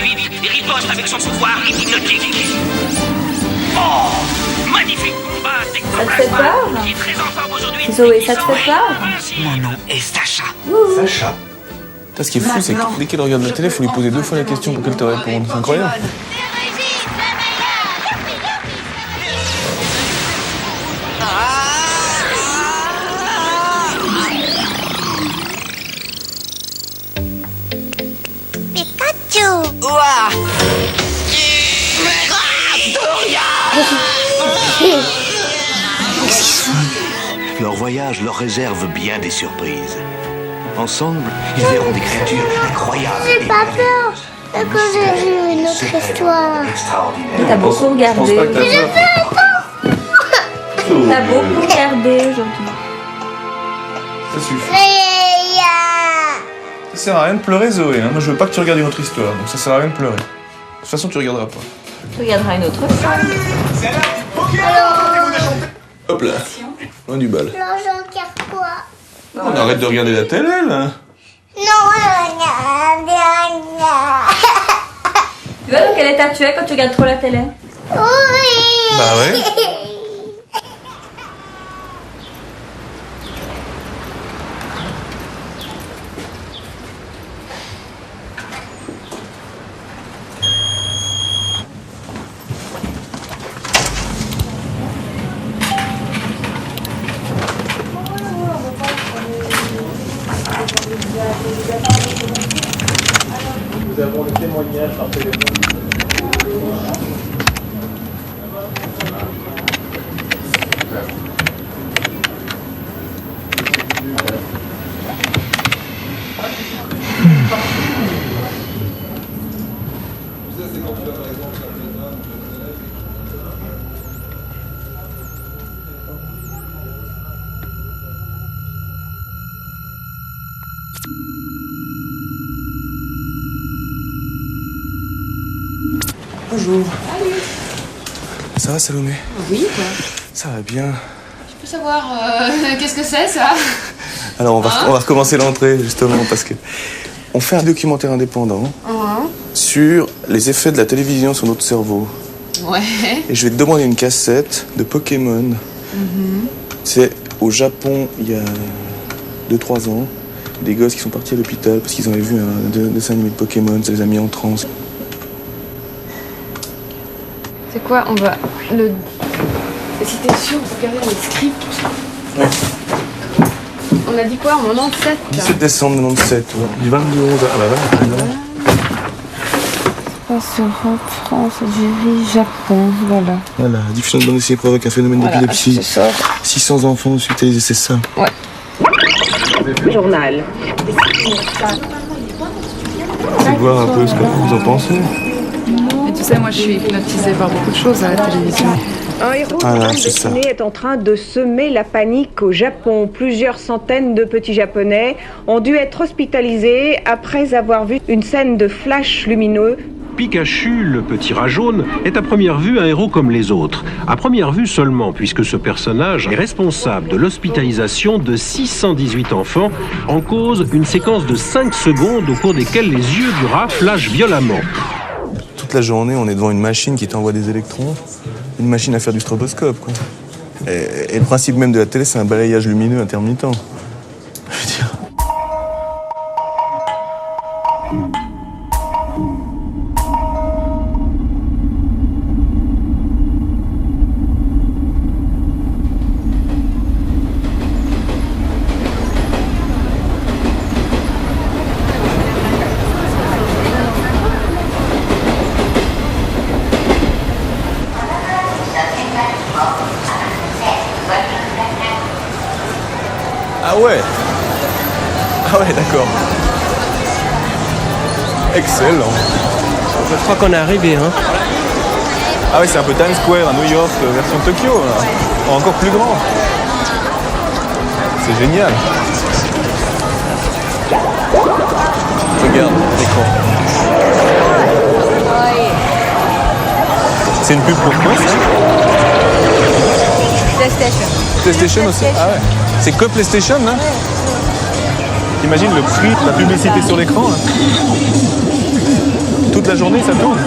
vite et riposte avec son pouvoir hypnotique. Oh, magnifique combat d'ectoplasma qui est très en forme aujourd'hui. Zoé, ça te fait peur? Mon nom est Sacha. Sacha. Ce qui est fou, c'est que dès qu'elle regarde la télé, il faut lui poser 2 fois la question pour qu'elle te réponde. C'est incroyable. Pikachu. Ouah. Leur voyage leur réserve bien des surprises. Ensemble, ils verront des créatures incroyables. J'ai pas peur. Que j'ai vu une autre histoire. T'as beaucoup regardé. T'as beaucoup regardé aujourd'hui. Ça suffit. Ça sert à rien de pleurer, Zoé. Hein. Moi, je veux pas que tu regardes une autre histoire, donc ça sert à rien de pleurer. De toute façon, tu regarderas pas. Tu regarderas une autre fois. Hop là. Loin du bal. Alors, j'en garde quoi? On arrête de regarder la télé, là. Non, Tu vois, donc elle est à tuer quand tu regardes trop la télé. oui. Bah ouais. Nous avons le témoignage par téléphone. Bonjour. Ça va, Salomé? Oui, quoi. Ça va bien. Je peux savoir qu'est-ce que c'est, ça? Alors, on va recommencer l'entrée, justement, parce que on fait un documentaire indépendant sur les effets de la télévision sur notre cerveau. Ouais. Et je vais te demander une cassette de Pokémon. C'est au Japon, il y a 2-3 ans, des gosses qui sont partis à l'hôpital parce qu'ils avaient vu un dessin animé de Pokémon, ça les a mis en transe. C'est quoi? On va... Si t'es sûr, on peut regarder dans les scripts. Ouais. On a dit quoi? En 97? 17 décembre 97, ouais. Du 22 11 ah bah voilà. Europe, France, Algérie, Japon, voilà. Voilà, diffusion de bande dessinée provoque un phénomène d'épilepsie. 600 enfants hospitalisés, c'est ça. Ouais. Journal. C'est de voir un peu ce que vous en pensez. Mais tu sais, moi, je suis hypnotisée par beaucoup de choses à la télévision. Un héros Ah de là, bande c'est ça. dessinée est en train de semer la panique au Japon. Plusieurs centaines de petits Japonais ont dû être hospitalisés après avoir vu une scène de flash lumineux. Pikachu, le petit rat jaune, est à première vue un héros comme les autres. À première vue seulement, puisque ce personnage est responsable de l'hospitalisation de 618 enfants, en cause une séquence de 5 secondes au cours desquelles les yeux du rat flashent violemment. Toute la journée, on est devant une machine qui t'envoie des électrons, une machine à faire du stroboscope, quoi. Et le principe même de la télé, c'est un balayage lumineux intermittent. Je veux dire... Ah ouais. Ah ouais, d'accord. Excellent. Je crois qu'on est arrivé, hein. Ah ouais, c'est un peu Times Square à New York, version Tokyo, là. Encore plus grand. C'est génial. Regarde l'écran. C'est une pub pour quoi, ça? PlayStation. PlayStation aussi? Ah ouais. C'est que PlayStation, là? T'imagines le prix de la publicité sur l'écran, là? toute la journée, ça tourne.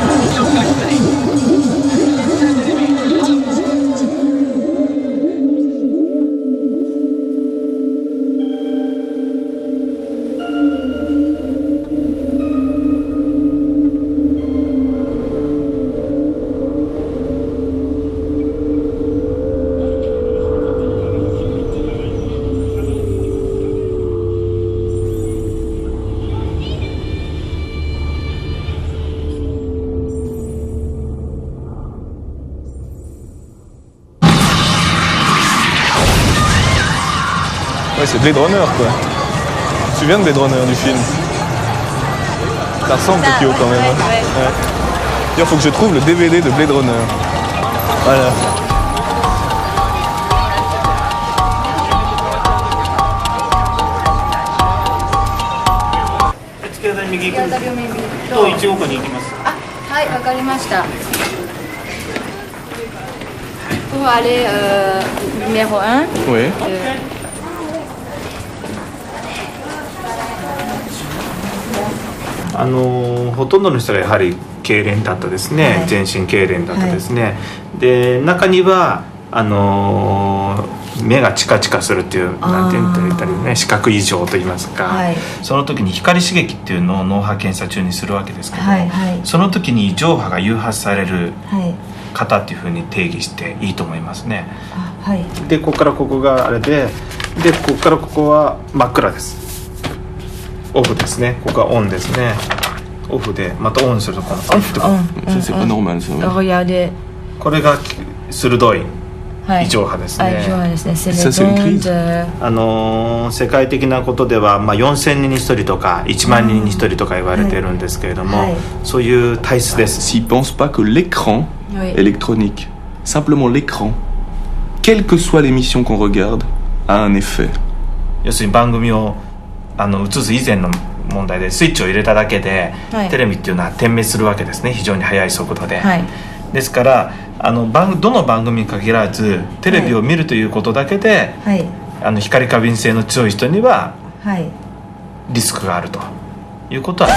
Ouais, c'est Blade Runner, quoi. Tu te souviens de Blade Runner, du film? Ça ressemble Tokyo quand même. Hein. Ouais. D'ailleurs, faut que je trouve le DVD de Blade Runner. Voilà.はい、わかりました。pour aller numéro 1. Oui. ほとんどの人がやはり痙攣だったですね、はい、全身痙攣だったですね、はい、で中には目がチカチカするっていうなんて言ったりね、視覚異常といいますか、はい、その時に光刺激っていうのを脳波検査中にするわけですけど、はいはい、その時に異常波が誘発される方っていうふうに定義していいと思いますね、はい、でここからここがあれでここからここは真っ暗です。オフですね。ここはオンですね。オフでまたオンするとこのオフとか。これが鋭い異常波ですね。世界的なことでは、4000人に1人とか1万人に1人とか言われてるんですけれども、そういう体質です。S'ils pensent pas que l'écran électronique, simplement l'écran, quelle que soit l'émission qu'on regarde, a un effet. 要するに番組を映す以前の問題でスイッチを入れただけで、はい、テレビっていうのは点滅するわけですね。非常に速い速度で、はい、ですからどの番組に限らずテレビを見るということだけで、はい、光過敏性の強い人にはリスクがあるということは、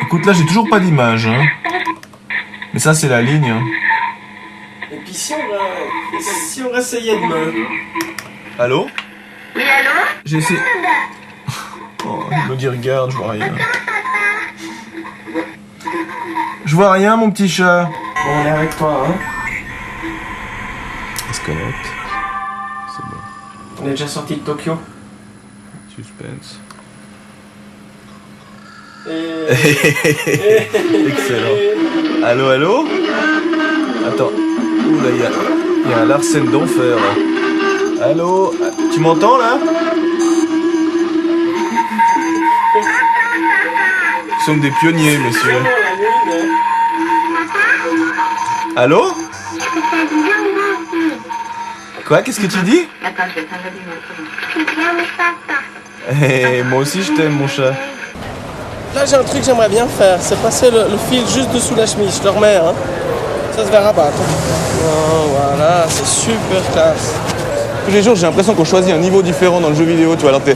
Écoute, là j'ai toujours pas d'image, hein. Mais ça c'est la ligne. Hein. Et puis si on essayait de me... Allô? Oui, allô? J'ai essayé... Oh, il me dit regarde, je vois rien. Je vois rien mon petit chat. Bon, on est avec toi, hein. Il se connecte. C'est bon. On est déjà sorti de Tokyo. Suspense. Excellent. Allô, allô? Attends. Ouh là, il y a un Larsen d'enfer là. Allô? Tu m'entends là? Nous sommes des pionniers, messieurs. Allô? Quoi? Qu'est-ce que tu dis? Eh, moi aussi je t'aime, mon chat. Là, j'ai un truc que j'aimerais bien faire, c'est passer le fil juste dessous la chemise. Je le remets, hein. Ça se verra pas. Oh, voilà, c'est super classe. Tous les jours, j'ai l'impression qu'on choisit un niveau différent dans le jeu vidéo, tu vois. Alors, t'es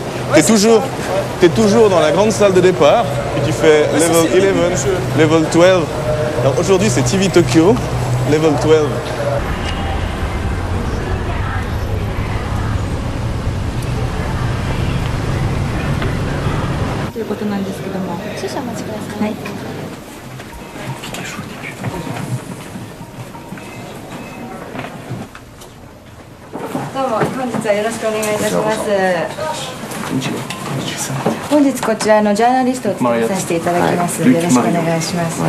toujours dans la grande salle de départ, puis tu fais level 11, level 12. Alors, aujourd'hui, c'est TV Tokyo, level 12. ということなんですけども。少々お待ちください。はい。どうも本日はよろしくお願いいたします。本日こちらのジャーナリストを務めさせていただきます。よろしくお願いします。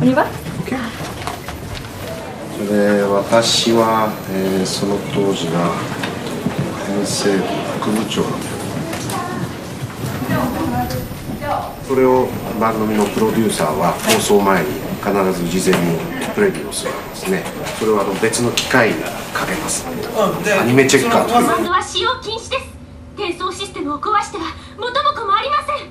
お庭？それで私は、その当時が編成副部長なんだよ。それを番組のプロデューサーは放送前に必ず事前にプレビューをするんですね。それは別の機械にかけます。アニメチェッカーという。コマンドは使用禁止です。転送システムを壊しては元も子もありません。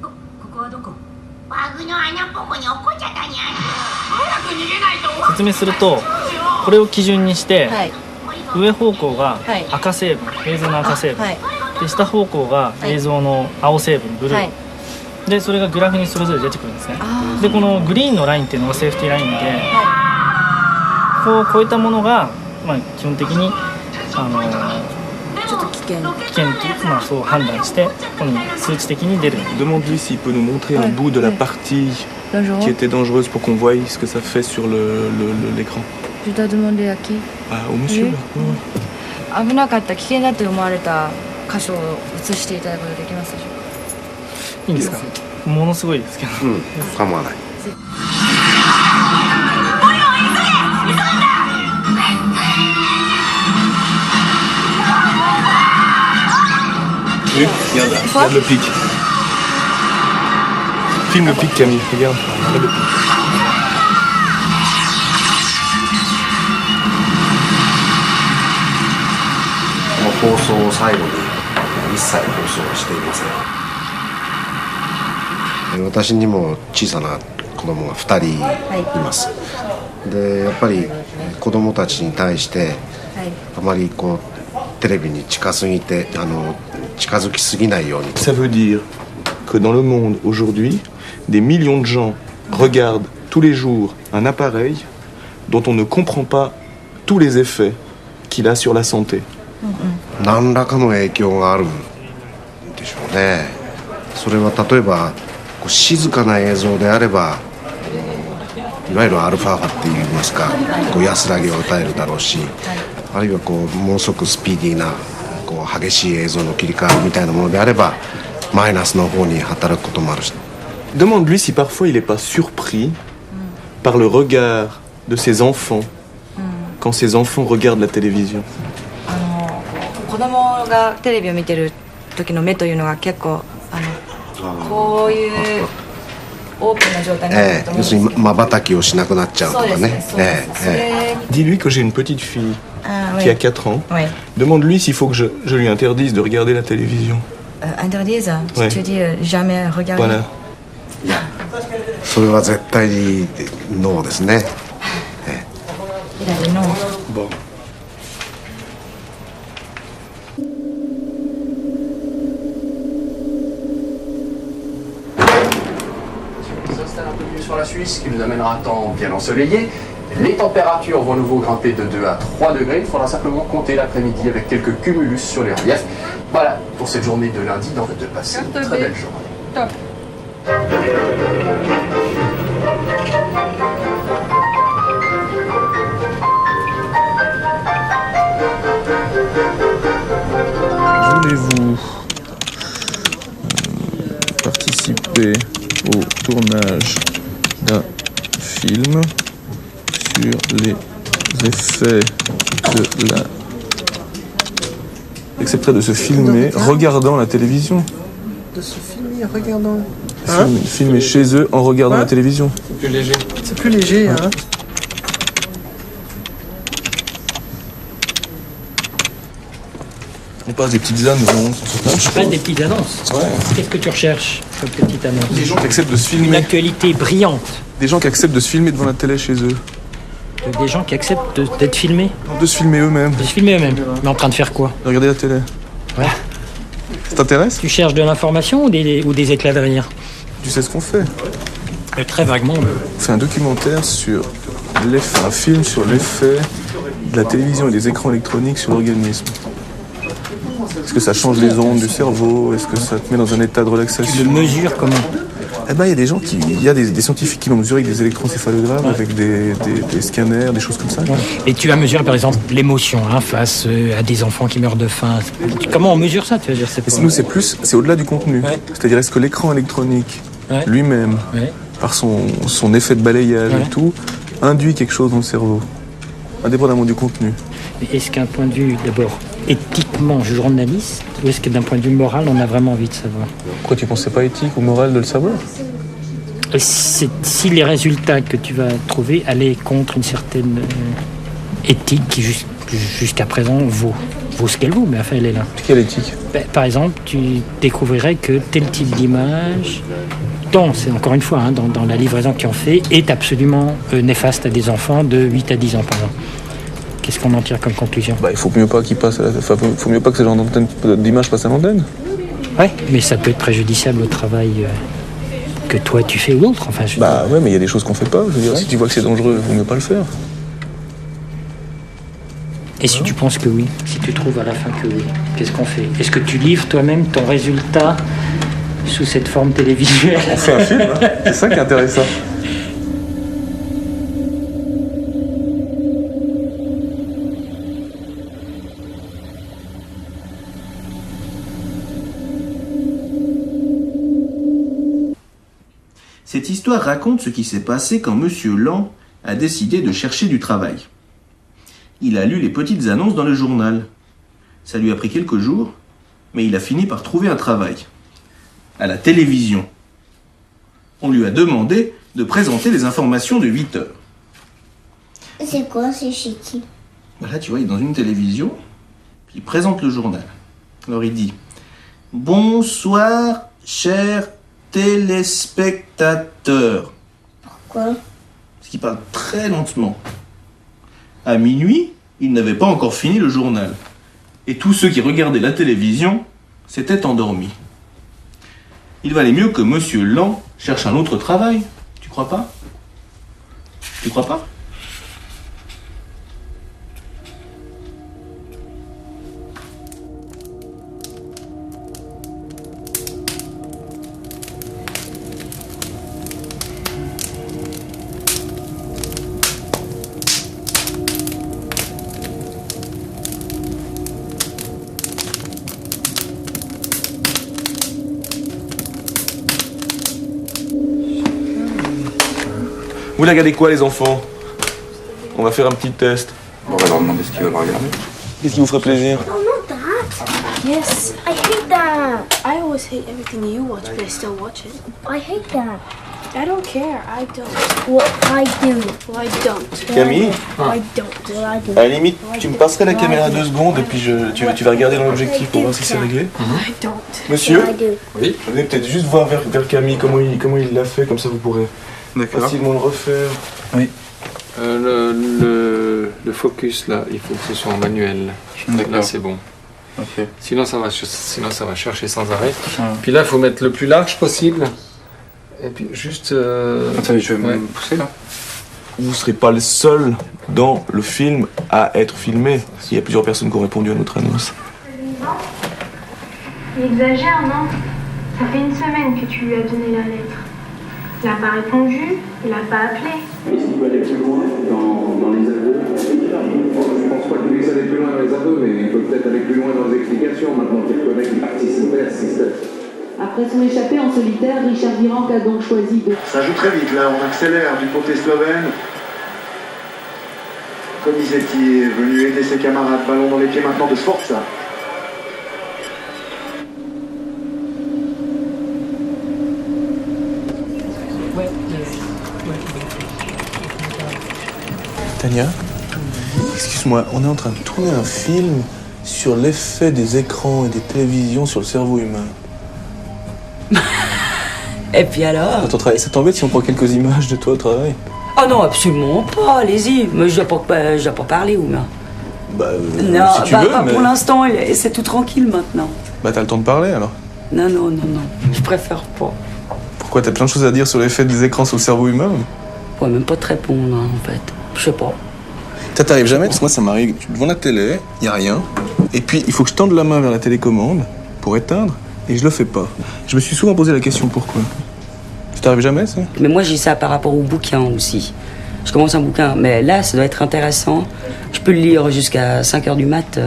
ここはどこ？バグの穴ポコに落っこっちゃったにゃ。早く逃げないと。説明すると、これを基準にして、上方向が赤成分、映像の赤成分、で下方向が映像の青成分、ブルー、でそれがグラフにそれぞれ出てくるんですね。でこのグリーンのラインっていうのがセーフティーラインで、こう超えたものが、基本的にちょっと危険っていう、そう判断してここに数値的に出る。Demande-lui s'il peut nous montrer un bout de la partie qui était dangereuse pour qu'on voie ce que ça fait sur l'écran. Je dois demander à qui? Au monsieur. 危なかった、危険だと思われた箇所を映していただくことできますでしょうか？いいんですか？ものすごいですけど。構わない。Regarde le pic. Filme le pic, Camille. Regarde le pic. 放送を最後に一切放送していません。私にも小さな子供が2人います。でやっぱり子供たちに対してあまりテレビに近づきすぎないように。Ça veut dire que dans le monde aujourd'hui, des millions de gens regardent tous les jours un appareil dont on ne comprend pas tous les effets qu'il a sur la santé. 何らかの影響があるんでしょうね。それは例えば静かな映像であれば、いわゆるアルファ波っていいますか、安らぎを与えるだろうし、あるいはものすごくスピーディーな激しい映像の切り替わりみたいなものであればマイナスの方に働くこともあるし。Demande-lui si parfois il n'est pas surpris par le regard de ses enfants quand ses enfants regardent la télévision. 子供がテレビを見てる時の目というのが結構こういうオープンな状態になると思うんですけど、要するに瞬きをしなくなっちゃうとかね。Dis-lui que j'ai une petite fille qui a 4 ans. Demande-lui s'il faut que je lui interdise de regarder la télévision. Interdise? Tu dis jamais regarder? Voilà. それは絶対にノーですね。Bon. Sur la Suisse qui nous amènera un temps bien ensoleillé. Les températures vont à nouveau grimper de 2 à 3 degrés. Il faudra simplement compter l'après-midi avec quelques cumulus sur les reliefs. Voilà pour cette journée de lundi. Dans de passer une très belle journée. Voulez-vous participer au tournage d'un film sur les effets de la... Excepté de se filmer regardant la télévision. De se filmer regardant. Filmer chez eux en regardant la télévision. C'est plus léger. C'est plus léger, hein. On passe des petites annonces. Je passe des petites annonces. Ouais. Qu'est-ce que tu recherches comme petite annonce? Des gens qui acceptent de se filmer. Une actualité brillante. Des gens qui acceptent de se filmer devant la télé chez eux. Des gens qui acceptent d'être filmés. De se filmer eux-mêmes. De se filmer eux-mêmes. Mais en train de faire quoi? De regarder la télé. Ouais. Ça t'intéresse? Tu cherches de l'information ou des éclats de rire? Tu sais ce qu'on fait? Très vaguement. On fait un documentaire sur l'effet, un film sur l'effet de la télévision et des écrans électroniques sur l'organisme. Est-ce que ça change les ondes du cerveau? Est-ce que ça te met dans un état de relaxation? Tu le mesures comment? Eh ben, il y a des gens il y a des scientifiques qui l'ont mesuré avec des électroencéphalogrammes, avec des scanners, des choses comme ça. Ouais. Et tu as mesuré par exemple l'émotion face à des enfants qui meurent de faim. Comment on mesure ça? Tu veux dire, nous, c'est au-delà du contenu. Ouais. C'est-à-dire, est-ce que l'écran électronique lui-même, par son effet de balayage et tout, induit quelque chose dans le cerveau, indépendamment du contenu? Mais est-ce qu'un point de vue, d'abord, éthiquement journaliste, ou est-ce que d'un point de vue moral, on a vraiment envie de savoir? Pourquoi tu penses que c'est pas éthique ou moral de le savoir? Si les résultats que tu vas trouver allaient contre une certaine éthique qui jusqu'à présent vaut ce qu'elle vaut, mais enfin elle est là. Quelle éthique? Par exemple, tu découvrirais que tel type d'image, c'est encore une fois, dans la livraison qu'ils ont fait, est absolument néfaste à des enfants de 8 à 10 ans, par exemple. Qu'est-ce qu'on en tire comme conclusion? Il faut mieux pas qu'il passe faut mieux pas que ce genre d'image passe à l'antenne. Ouais, mais ça peut être préjudiciable au travail que toi tu fais ou d'autres. Enfin, ouais, mais il y a des choses qu'on fait pas. Je veux dire, si tu vois que c'est dangereux, il vaut mieux pas le faire. Et si tu penses que oui, si tu trouves à la fin que oui, qu'est-ce qu'on fait? Est-ce que tu livres toi-même ton résultat sous cette forme télévisuelle? On fait un film, hein. C'est ça qui est intéressant. Cette histoire raconte ce qui s'est passé quand Monsieur Lang a décidé de chercher du travail. Il a lu les petites annonces dans le journal. Ça lui a pris quelques jours, mais il a fini par trouver un travail. À la télévision. On lui a demandé de présenter les informations de 8 heures. C'est quoi, c'est chez qui? Là, tu vois, il est dans une télévision, puis il présente le journal. Alors il dit « Bonsoir, chers téléspectateurs. » Pourquoi? Parce qu'il parle très lentement. À minuit, il n'avait pas encore fini le journal. Et tous ceux qui regardaient la télévision s'étaient endormis. Il valait mieux que Monsieur Lang cherche un autre travail. Tu crois pas? Tu crois pas? Vous regardez quoi, les enfants? On va faire un petit test. On va leur demander ce qu'ils veulent regarder. Qu'est-ce qui vous ferait plaisir? Oh, not that. Yes, I hate that. I always hate everything you watch, but I still watch it. I hate that. I don't care. I don't. Well, I do. Well, I don't. Camille? I don't. Well, I do. À la limite, tu me passerais la caméra 2 secondes et puis tu vas regarder dans l'objectif pour voir si c'est réglé. I don't. Monsieur? I do. Oui. Venez peut-être juste voir vers Camille comment il l'a fait, comme ça vous pourrez facilement le refaire. Oui. Le focus là, il faut que ce soit en manuel. Là c'est bon. Okay. Sinon ça va chercher sans arrêt. Puis là il faut mettre le plus large possible. Et puis juste. Attendez, je vais me pousser là. Vous ne serez pas le seul dans le film à être filmé. Il y a plusieurs personnes qui ont répondu à notre annonce. Il exagère, non? Ça fait une semaine que tu lui as donné la lettre. Il n'a pas répondu, il n'a pas appelé. Est-ce qu'il peut aller plus loin dans les aveux? Je pense pas qu'il puisse aller plus loin dans les aveux, mais il peut peut-être aller plus loin dans les explications maintenant qu'il reconnaît qu'il participait à ce système. Après son échappée en solitaire, Richard Virenque a donc choisi de... Ça joue très vite là, on accélère du côté slovène. Konizetti est venu aider ses camarades, ballon dans les pieds maintenant de Sforza. Tania, excuse-moi, on est en train de tourner un film sur l'effet des écrans et des télévisions sur le cerveau humain. Et puis alors? Ton travail, ça t'embête si on prend quelques images de toi au travail? Ah non, absolument pas, allez-y. Mais je dois pas parler, ou non? Non, si tu veux, pas mais... pour l'instant, c'est tout tranquille maintenant. Bah t'as le temps de parler alors? Non, je préfère pas. Pourquoi? T'as plein de choses à dire sur l'effet des écrans sur le cerveau humain? Je pourrais même pas te répondre, hein, en fait. Je sais pas. Ça t'arrive jamais? Parce que moi ça m'arrive, je suis devant la télé, y a rien, et puis il faut que je tende la main vers la télécommande pour éteindre, et je le fais pas. Je me suis souvent posé la question pourquoi. Ça t'arrive jamais ça? Mais moi j'ai ça par rapport au bouquin aussi. Je commence un bouquin, mais là ça doit être intéressant. Je peux le lire jusqu'à 5h du mat,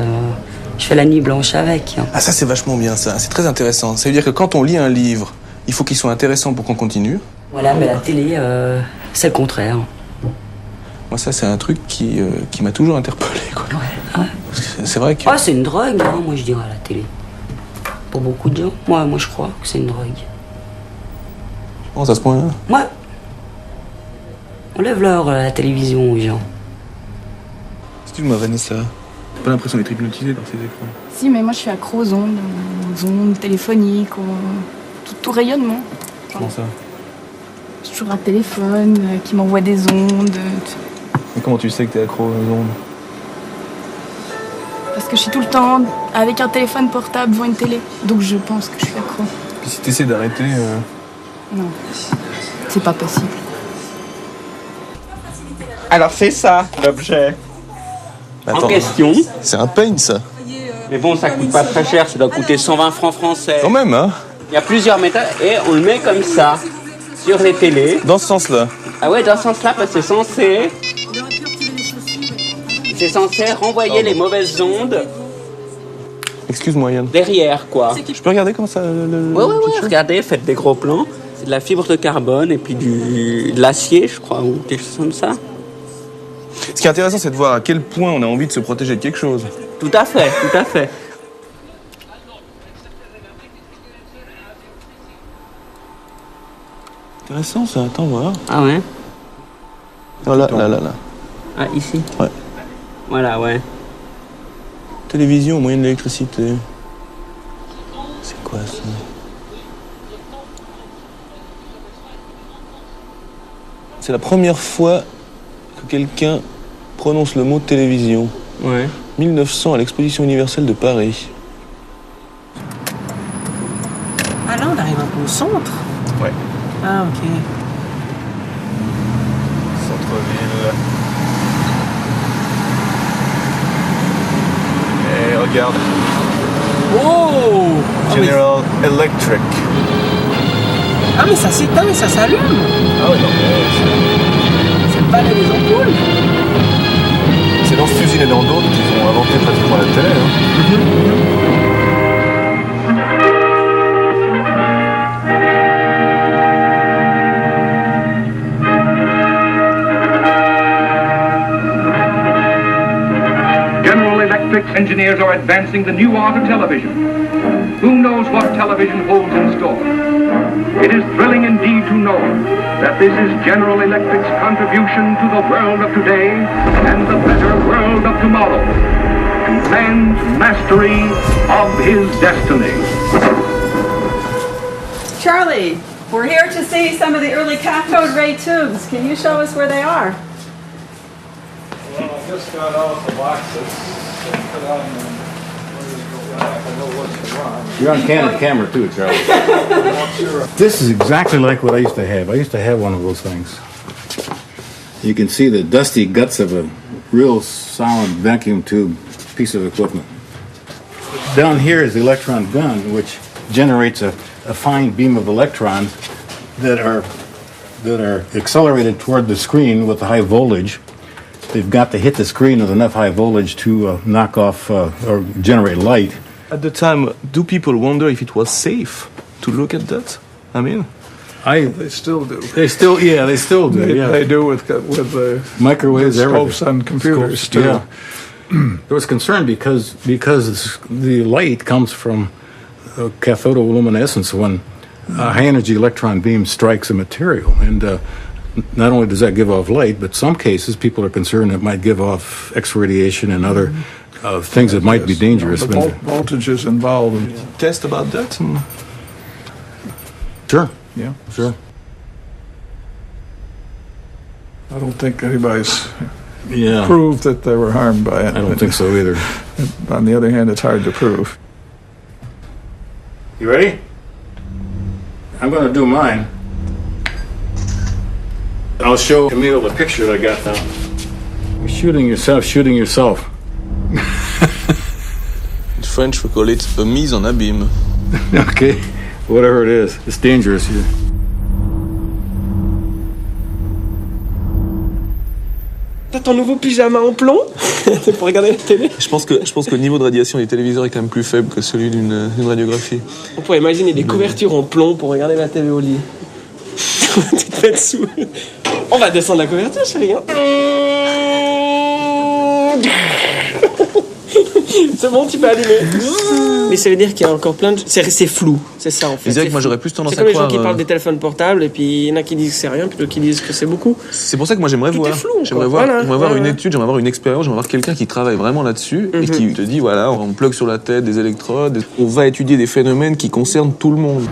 je fais la nuit blanche avec. Ah ça c'est vachement bien ça, c'est très intéressant. Ça veut dire que quand on lit un livre, il faut qu'il soit intéressant pour qu'on continue. Voilà, mais la télé, c'est le contraire. Moi ça c'est un truc qui m'a toujours interpellé quoi. Ouais. C'est vrai que... Ah c'est une drogue, hein, moi je dirais à la télé. Pour beaucoup de gens, moi je crois que c'est une drogue. Oh, ça se point là? Ouais. On lève l'heure à la télévision aux gens. Excuse-moi Vanessa, t'as pas l'impression d'être hypnotisée dans ces écrans? Si, mais moi je suis accro aux ondes téléphoniques, tout rayonnement. Comment ça? J'ai toujours un téléphone qui m'envoie des ondes. Mais comment tu sais que t'es accro aux ondes? Parce que je suis tout le temps avec un téléphone portable devant une télé. Donc je pense que je suis accro. Puis si t'essaies d'arrêter... Non, c'est pas possible. Alors c'est ça, l'objet en question. C'est un peigne ça. Mais bon, ça coûte pas très cher, ça doit coûter 120 francs français. Quand même, hein? Il y a plusieurs méthodes et on le met comme ça, sur les télés. Dans ce sens-là? Ah ouais, dans ce sens-là, parce que c'est censé renvoyer les mauvaises ondes. Excuse-moi Yann. Derrière, quoi. Je peux regarder comment ça... Ouais, regardez, faites des gros plans. C'est de la fibre de carbone et puis de l'acier, je crois, ou quelque chose comme ça. Ce qui est intéressant, c'est de voir à quel point on a envie de se protéger de quelque chose. Tout à fait. Intéressant ça, attends voir. Ah ouais? Oh, là. Ah, ici? Ouais. Voilà, ouais. Télévision au moyen de l'électricité. C'est quoi ça? C'est la première fois que quelqu'un prononce le mot télévision. Ouais. 1900 à l'exposition universelle de Paris. Ah là, on arrive un peu au centre. Ouais. Ah, ok. Centre-ville. Et regarde. Oh! General Electric. Ah mais ça s'éteint et ça s'allume. Ah ouais, non mais... C'est le palais des ampoules. C'est dans cette usine et dans d'autres qu'ils ont inventé pratiquement la télé. General Electric's engineers are advancing the new art of television. Who knows what television holds in store? It is thrilling indeed to know that this is General Electric's contribution to the world of today and the better world of tomorrow, to man's mastery of his destiny. Charlie, we're here to see some of the early cathode ray tubes. Can you show us where they are? Well, I just got out the boxes. You're on camera too, Charlie. This is exactly like what I used to have. I used to have one of those things. You can see the dusty guts of a real solid vacuum tube piece of equipment. Down here is the electron gun, which generates a fine beam of electrons that are accelerated toward the screen with the high voltage. They've got to hit the screen with enough high voltage to knock off or generate light. At the time, do people wonder if it was safe to look at that? I mean, they still do. They still do. Yeah, they do with microwaves, scopes on computers too. Yeah. There was concern because the light comes from cathodoluminescence when a high energy electron beam strikes a material, and not only does that give off light, but some cases people are concerned it might give off X radiation and other things that might be dangerous. The voltages involved. Test about that? Sure. Yeah. Sure. I don't think anybody's Yeah. proved that they were harmed by it. I don't think so either. On the other hand, it's hard to prove. You ready? I'm going to do mine. I'll show Camille the picture that I got now. You're shooting yourself. In French, we call it a mise en abîme. Okay, whatever it is, it's dangerous here. T'as ton nouveau pyjama en plomb pour regarder la télé. Je pense que le niveau de radiation des téléviseurs est quand même plus faible que celui d'une radiographie. On pourrait imaginer des couvertures en plomb pour regarder la télé au lit. Tu te fais dessous. On va descendre la couverture, chérie. Hein. C'est bon, tu peux allumer. Mais ça veut dire qu'il y a encore plein de... C'est flou, c'est ça en fait. C'est vrai que moi j'aurais plus tendance à croire... C'est comme croire... les gens qui parlent des téléphones portables et puis il y en a qui disent que c'est rien, puis d'autres qui disent que c'est beaucoup. C'est pour ça que moi j'aimerais voir. J'aimerais voir une étude, j'aimerais voir une expérience, j'aimerais voir quelqu'un qui travaille vraiment là-dessus et qui te dit voilà, on plug sur la tête des électrodes, on va étudier des phénomènes qui concernent tout le monde.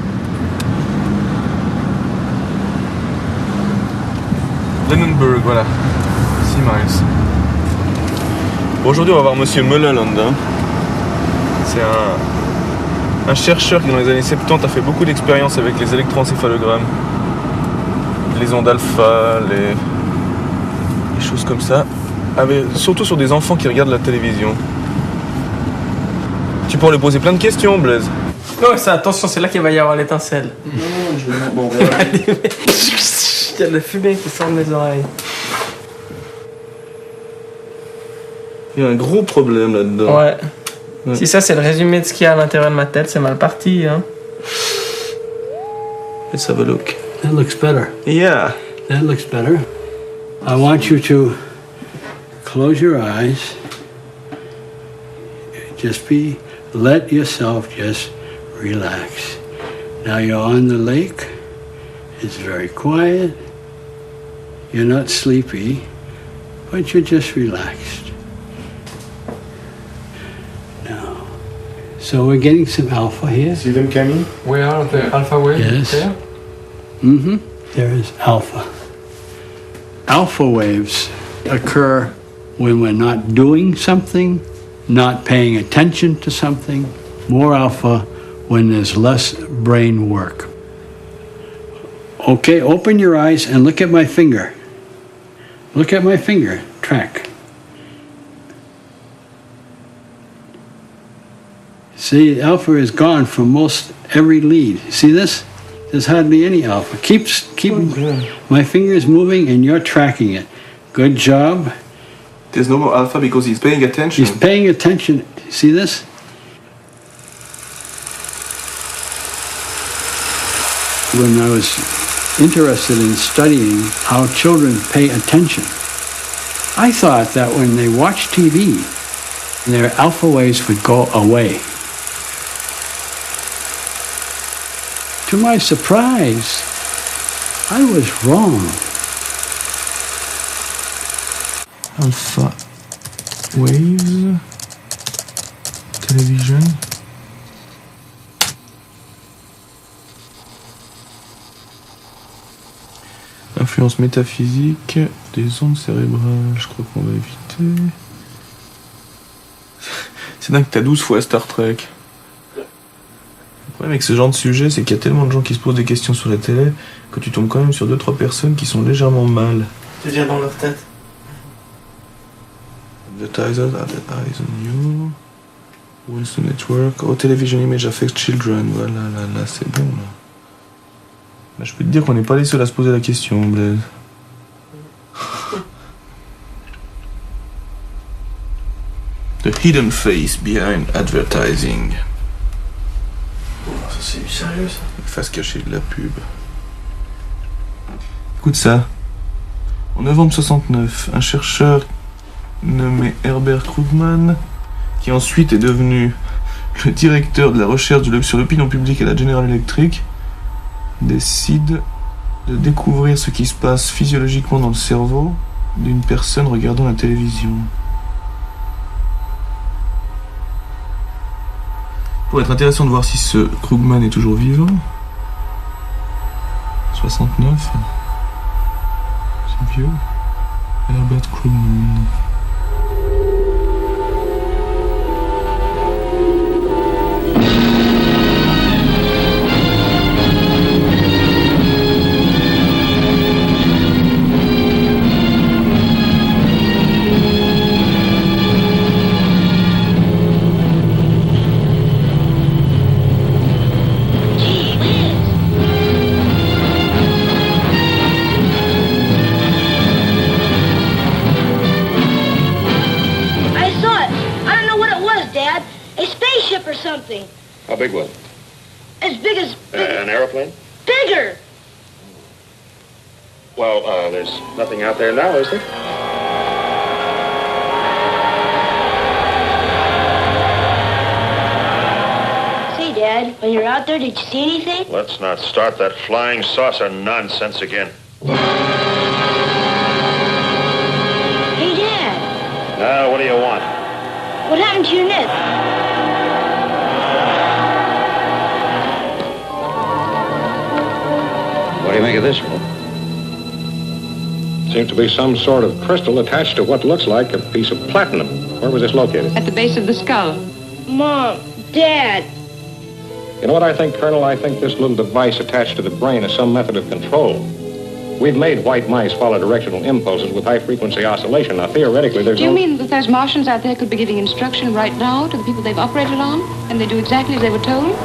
Lennonberg, voilà. 6 miles. Bon, aujourd'hui, on va voir Monsieur Mulholland. Hein. C'est un chercheur qui, dans les années 70, a fait beaucoup d'expériences avec les électroencéphalogrammes, les ondes alpha, les choses comme ça, surtout sur des enfants qui regardent la télévision. Tu pourrais lui poser plein de questions, Blaise. Non, ça, attention, c'est là qu'il va y avoir l'étincelle. Non, je vais... Bon, il y a de la fumée qui sort de mes oreilles. Il y a un gros problème là-dedans. Ouais. Si ça, c'est le résumé de ce qu'il y a à l'intérieur de ma tête, c'est mal parti, hein. Let's have a look. That looks better. Yeah. That looks better. I want you to close your eyes. Let yourself just relax. Now you're on the lake. It's very quiet. You're not sleepy, but you're just relaxed. Now, so we're getting some alpha here. See them, Camille? Where are the alpha waves? Yes. There? Mm-hmm. There is alpha. Alpha waves occur when we're not doing something, not paying attention to something. More alpha when there's less brain work. Okay, open your eyes and look at my finger. Look at my finger, track. See, alpha is gone from most every lead. See this? There's hardly any alpha. Keep. My finger is moving and you're tracking it. Good job. There's no more alpha because he's paying attention. He's paying attention. See this? When I was interested in studying how children pay attention, I thought that when they watch TV, their alpha waves would go away. To my surprise, I was wrong. Alpha waves, television. Influence métaphysique des ondes cérébrales, je crois qu'on va éviter. C'est dingue que t'as 12 fois Star Trek. Le problème avec ce genre de sujet, c'est qu'il y a tellement de gens qui se posent des questions sur la télé que tu tombes quand même sur 2-3 personnes qui sont légèrement mal. Tu viens dans leur tête. Advertisers advertise on you. Wants the network. Oh, television image affects children. Voilà, là, c'est bon, là. Là, je peux te dire qu'on n'est pas les seuls à se poser la question, Blaise. The hidden face behind advertising. Oh, ça c'est du sérieux, ça. La face cachée de la pub. Écoute ça. En novembre 69, un chercheur nommé Herbert Krugman, qui ensuite est devenu le directeur de la recherche sur l'opinion publique à la General Electric, décide de découvrir ce qui se passe physiologiquement dans le cerveau d'une personne regardant la télévision. Pour être intéressant de voir si ce Krugman est toujours vivant. 69. C'est vieux. Herbert Krugman. How big was it? As big as... An aeroplane? Bigger! Well, there's nothing out there now, is there? Say, Dad, when you were out there, did you see anything? Let's not start that flying saucer nonsense again. Hey, Dad. Now, what do you want? What happened to your net? What do you make of this one? Seems to be some sort of crystal attached to what looks like a piece of platinum. Where was this located? At the base of the skull. Mom, Dad. You know what I think, Colonel? I think this little device attached to the brain is some method of control. We've made white mice follow directional impulses with high-frequency oscillation. Now, theoretically, there's Do you mean that those Martians out there could be giving instruction right now to the people they've operated on, and they do exactly as they were told?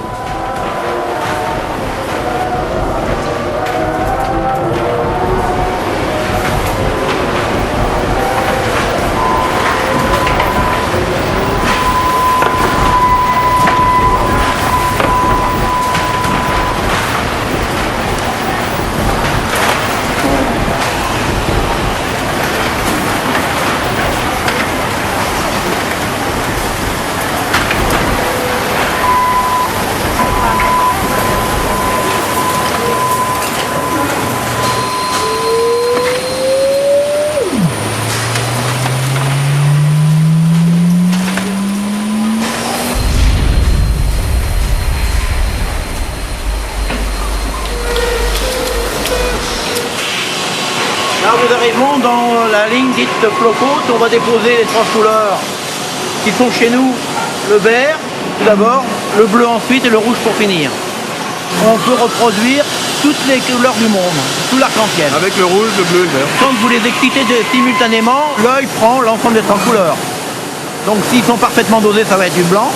Là, nous arrivons dans la ligne dite flow-côte. On va déposer les trois couleurs qui sont chez nous. Le vert, tout d'abord, le bleu ensuite et le rouge pour finir. On peut reproduire toutes les couleurs du monde, tout l'arc-en-ciel. Avec le rouge, le bleu et le vert. Quand vous les excitez simultanément, l'œil prend l'ensemble des trois couleurs. Donc s'ils sont parfaitement dosés, ça va être du blanc.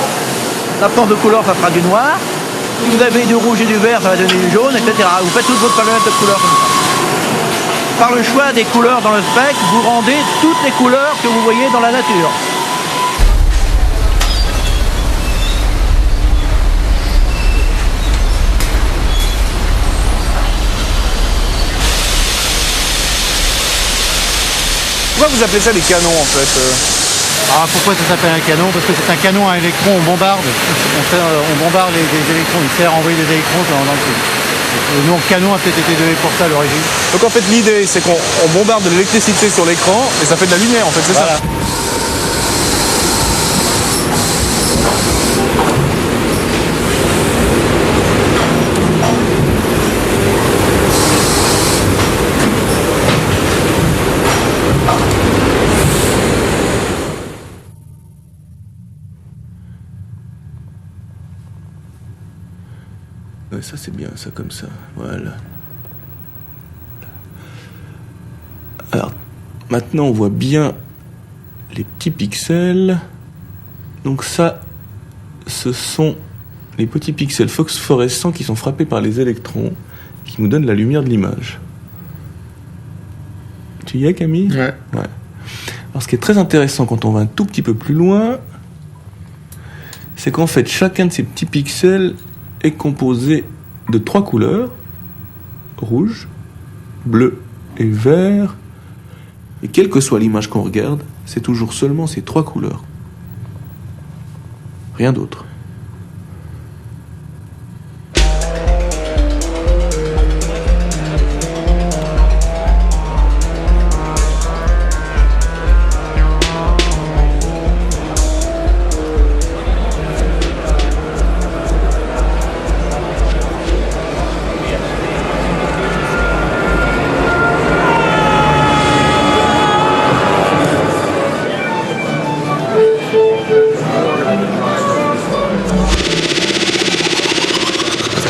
L'absence de couleur, ça sera du noir. Si vous avez du rouge et du vert, ça va donner du jaune, etc. Vous faites toute votre palette de couleurs comme ça. Par le choix des couleurs dans le spectre, vous rendez toutes les couleurs que vous voyez dans la nature. Pourquoi vous appelez ça des canons en fait Ah, pourquoi ça s'appelle un canon? Parce que c'est un canon à électrons, on bombarde. On bombarde les électrons, il sert à envoyer des électrons dans le truc. Le nom canon a peut-être été donné pour ça à l'origine. Donc en fait l'idée c'est qu'on bombarde de l'électricité sur l'écran et ça fait de la lumière en fait, c'est ça? Ouais, ça c'est bien, ça comme ça, voilà. Alors, maintenant on voit bien les petits pixels. Donc ça, ce sont les petits pixels phosphorescents qui sont frappés par les électrons, qui nous donnent la lumière de l'image. Tu y es, Camille? Ouais. Alors ce qui est très intéressant quand on va un tout petit peu plus loin, c'est qu'en fait chacun de ces petits pixels est composé de trois couleurs, rouge, bleu et vert. Et quelle que soit l'image qu'on regarde, c'est toujours seulement ces trois couleurs. Rien d'autre.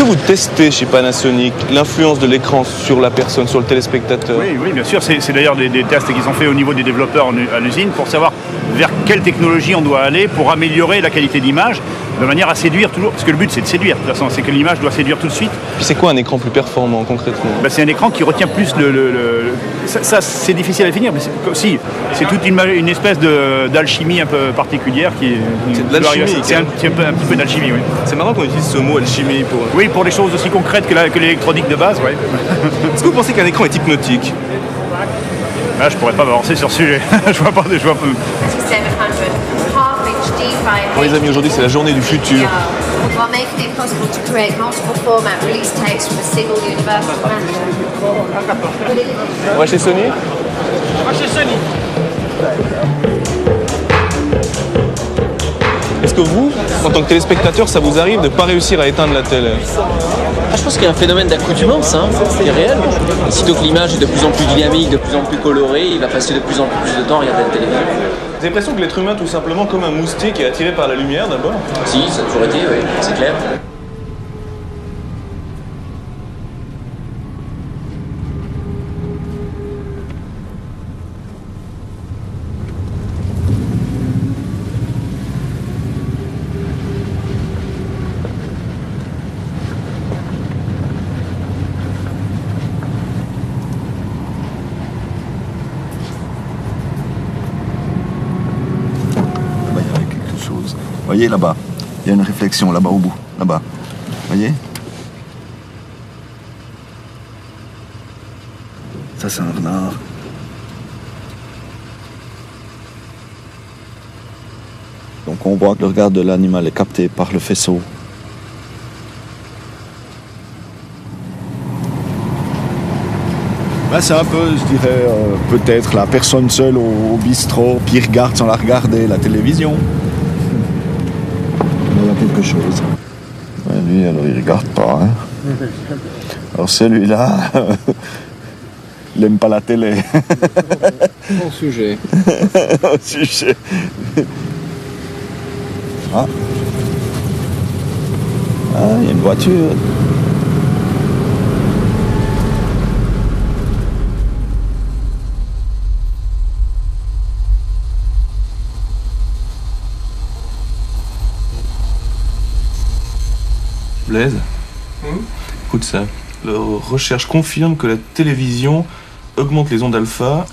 vous testez chez Panasonic l'influence de l'écran sur la personne, sur le téléspectateur? Oui, bien sûr. C'est d'ailleurs des tests qui sont faits au niveau des développeurs à l'usine pour savoir vers quelle technologie on doit aller pour améliorer la qualité d'image de manière à séduire toujours. Parce que le but, c'est de séduire. De toute façon, c'est que l'image doit séduire tout de suite. Puis c'est quoi un écran plus performant concrètement? C'est un écran qui retient plus ça c'est difficile à définir, mais c'est toute une espèce d'alchimie un peu particulière c'est de l'alchimie. C'est un petit peu d'alchimie, oui. C'est marrant qu'on utilise ce mot alchimie pour... Oui, pour des choses aussi concrètes que l'électronique de base, oui. Est-ce que vous pensez qu'un écran est hypnotique? Là, je pourrais pas m'avancer sur ce sujet. je vois pas. Bon les amis, aujourd'hui c'est la journée du futur. While making it possible to create multiple format release tapes from a single universal management. On va chez Sony? Est-ce que vous, en tant que téléspectateur, ça vous arrive de ne pas réussir à éteindre la télé? Je pense qu'il y a un phénomène d'accoutumance, qui est réel. Aussitôt que l'image est de plus en plus dynamique, de plus en plus colorée, il va passer de plus en plus de temps à regarder la télévision. Vous avez l'impression que l'être humain, tout simplement, comme un moustique, est attiré par la lumière d'abord? Si, ça a toujours été, oui, c'est clair. Voyez là-bas, il y a une réflexion là-bas au bout, là-bas. Voyez? Ça c'est un renard. Donc on voit que le regard de l'animal est capté par le faisceau. C'est un peu, je dirais, peut-être la personne seule au bistrot qui regarde sans la regarder la télévision. Il y a quelque chose. Ouais, lui, alors il regarde pas. Alors celui-là, il aime pas la télé. Bon sujet. Bon sujet. Ah, il y a une voiture. Blaise, écoute ça. Leurs recherches confirment que la télévision augmente les ondes alpha.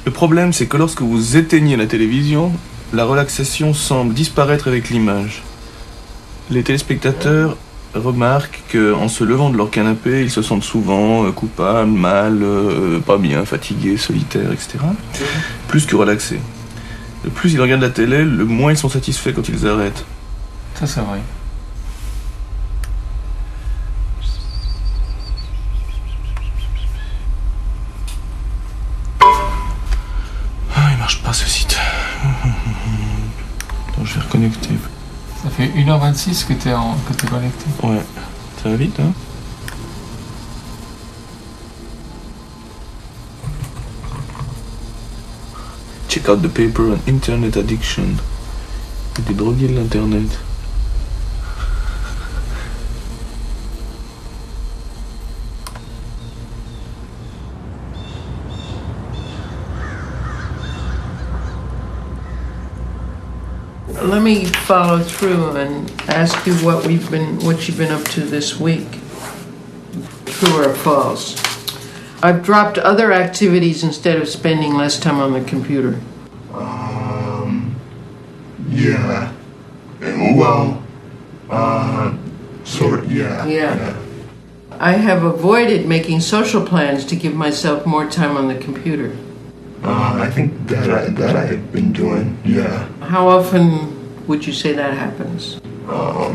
Le problème, c'est que lorsque vous éteignez la télévision, la relaxation semble disparaître avec l'image. Les téléspectateurs remarquent qu'en se levant de leur canapé, ils se sentent souvent coupables, mal, pas bien, fatigués, solitaires, etc. Plus que relaxés. Le plus ils regardent la télé, le moins ils sont satisfaits quand ils arrêtent. Ça, c'est vrai. Il marche pas ce site. Attends, je vais reconnecter. Ça fait 1h26 que t'es connecté. Ouais, ça va vite, hein? Check out the paper on internet addiction. Des drogués de l'internet. Let me follow through and ask you what you've been up to this week. True or false? I've dropped other activities instead of spending less time on the computer. Yeah. Well, sort of, yeah. Yeah. I have avoided making social plans to give myself more time on the computer. I think that I've been doing, yeah. How often would you say that happens?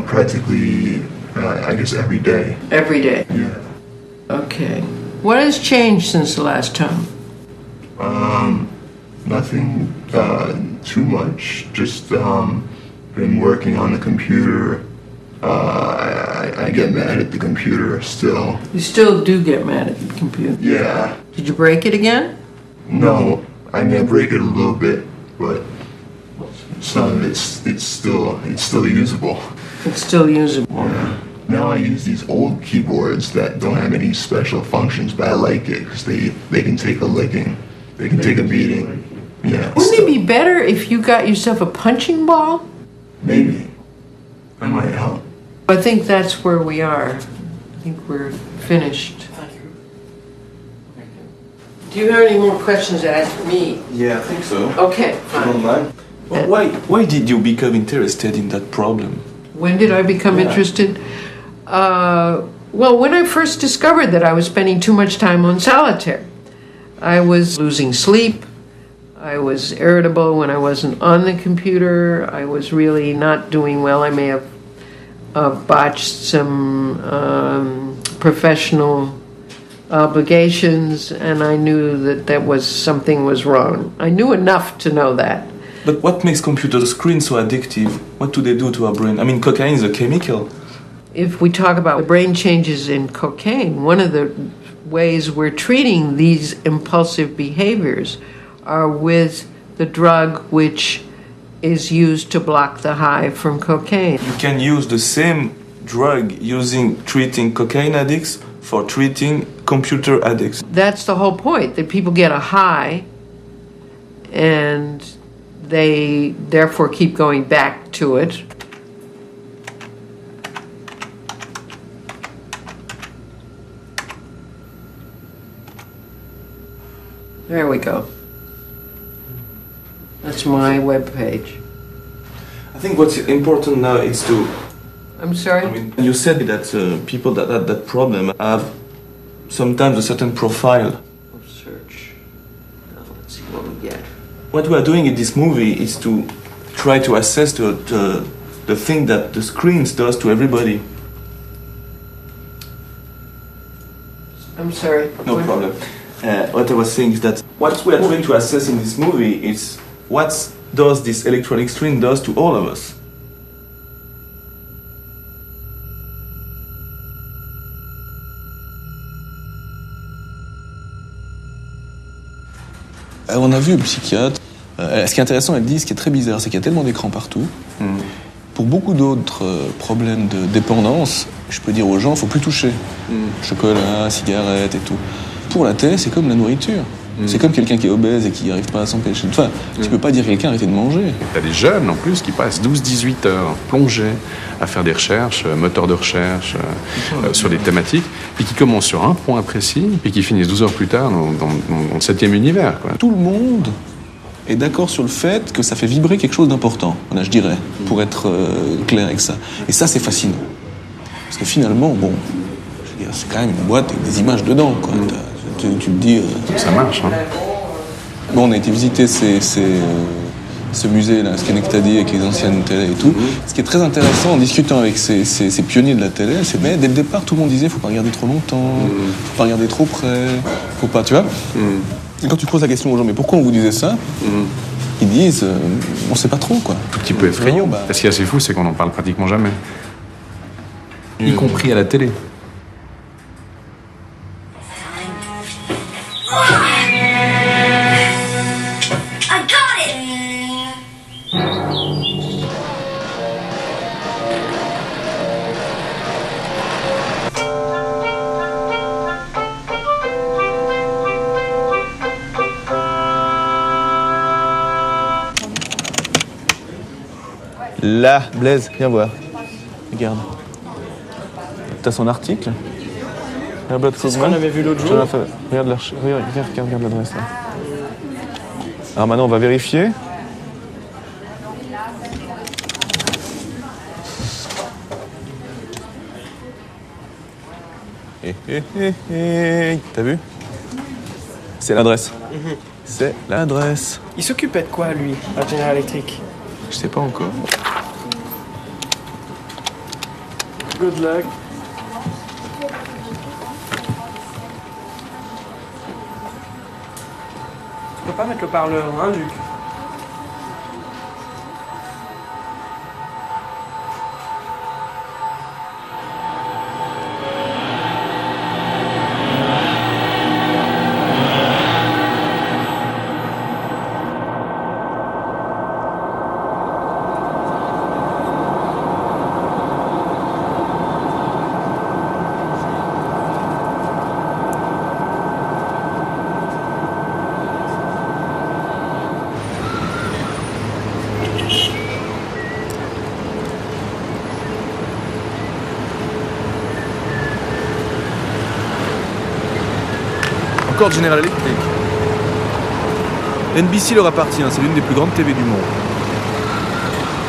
Practically, I guess every day. Every day? Yeah. Okay. What has changed since the last time? Nothing too much. Just been working on the computer. I get mad at the computer still. You still do get mad at the computer? Yeah. Did you break it again? No, I may break it a little bit, but some of it's still usable. It's still usable. Yeah. Now I use these old keyboards that don't have any special functions, but I like it because they can take a licking, they can take a beating. Yeah. Wouldn't it be better if you got yourself a punching ball? Maybe. That might help. I think that's where we are. I think we're finished. Do you have any more questions to ask me? Yeah, I think so. Okay, If you don't mind. Well, why did you become interested in that problem? When did I become interested? Well, when I first discovered that I was spending too much time on solitaire. I was losing sleep. I was irritable when I wasn't on the computer. I was really not doing well. I may have botched some professional obligations, and I knew that something was wrong. I knew enough to know that. But what makes computer screens so addictive? What do they do to our brain? I mean, cocaine is a chemical. If we talk about brain changes in cocaine, one of the ways we're treating these impulsive behaviors are with the drug which is used to block the high from cocaine. You can use the same drug treating cocaine addicts for treating computer addicts. That's the whole point, that people get a high and they therefore keep going back to it. There we go. That's my webpage. I think what's important now is to... I'm sorry? I mean, you said that people that had that problem have sometimes a certain profile. Search. Now let's see what we get. What we are doing in this movie is to try to assess the thing that the screens does to everybody. I'm sorry. No problem. What I was saying is that what we are trying to assess in this movie is what does this electronic screen does to all of us. On a vu le psychiatre. Ce qui est intéressant, elle dit, ce qui est très bizarre, c'est qu'il y a tellement d'écrans partout. Pour beaucoup d'autres problèmes de dépendance, je peux dire aux gens, il ne faut plus toucher. Chocolat, cigarettes et tout. Pour la télé, c'est comme la nourriture. C'est comme quelqu'un qui est obèse et qui n'arrive pas à s'empêcher. Enfin, tu peux pas dire à quelqu'un arrêtez de manger. T'as des jeunes en plus qui passent 12-18 heures plongés à faire des recherches, moteurs de recherche sur des thématiques, puis qui commencent sur un point précis, puis qui finissent 12 heures plus tard dans le 7e univers. Quoi. Tout le monde est d'accord sur le fait que ça fait vibrer quelque chose d'important, voilà, je dirais, pour être clair avec ça. Et ça, c'est fascinant. Parce que finalement, bon, je veux dire, c'est quand même une boîte avec des images dedans, quoi. Tu te dis... Ça marche, hein. Bon, on a été visiter ce musée-là, Schenectady, avec les anciennes télés et tout. Ce qui est très intéressant en discutant avec ces pionniers de la télé, c'est mais dès le départ, tout le monde disait faut pas regarder trop longtemps, faut pas regarder trop près, faut pas, tu vois. Et quand tu poses la question aux gens, mais pourquoi on vous disait ça Ils disent, on sait pas trop, quoi. Tout petit peu effrayant. Ce qui est assez fou, c'est qu'on en parle pratiquement jamais. Y compris à la télé. Là, Blaise, viens voir. Regarde. T'as son article. C'est ce qu'on avait vu l'autre jour. Regarde l'adresse là. Alors maintenant, on va vérifier. T'as vu? C'est l'adresse. C'est l'adresse. Il s'occupait de quoi, lui, à General Electric? Je sais pas encore. Good luck. On peut pas mettre le parleur, hein, Luc? Concorde General Electric. NBC leur appartient, c'est l'une des plus grandes TV du monde.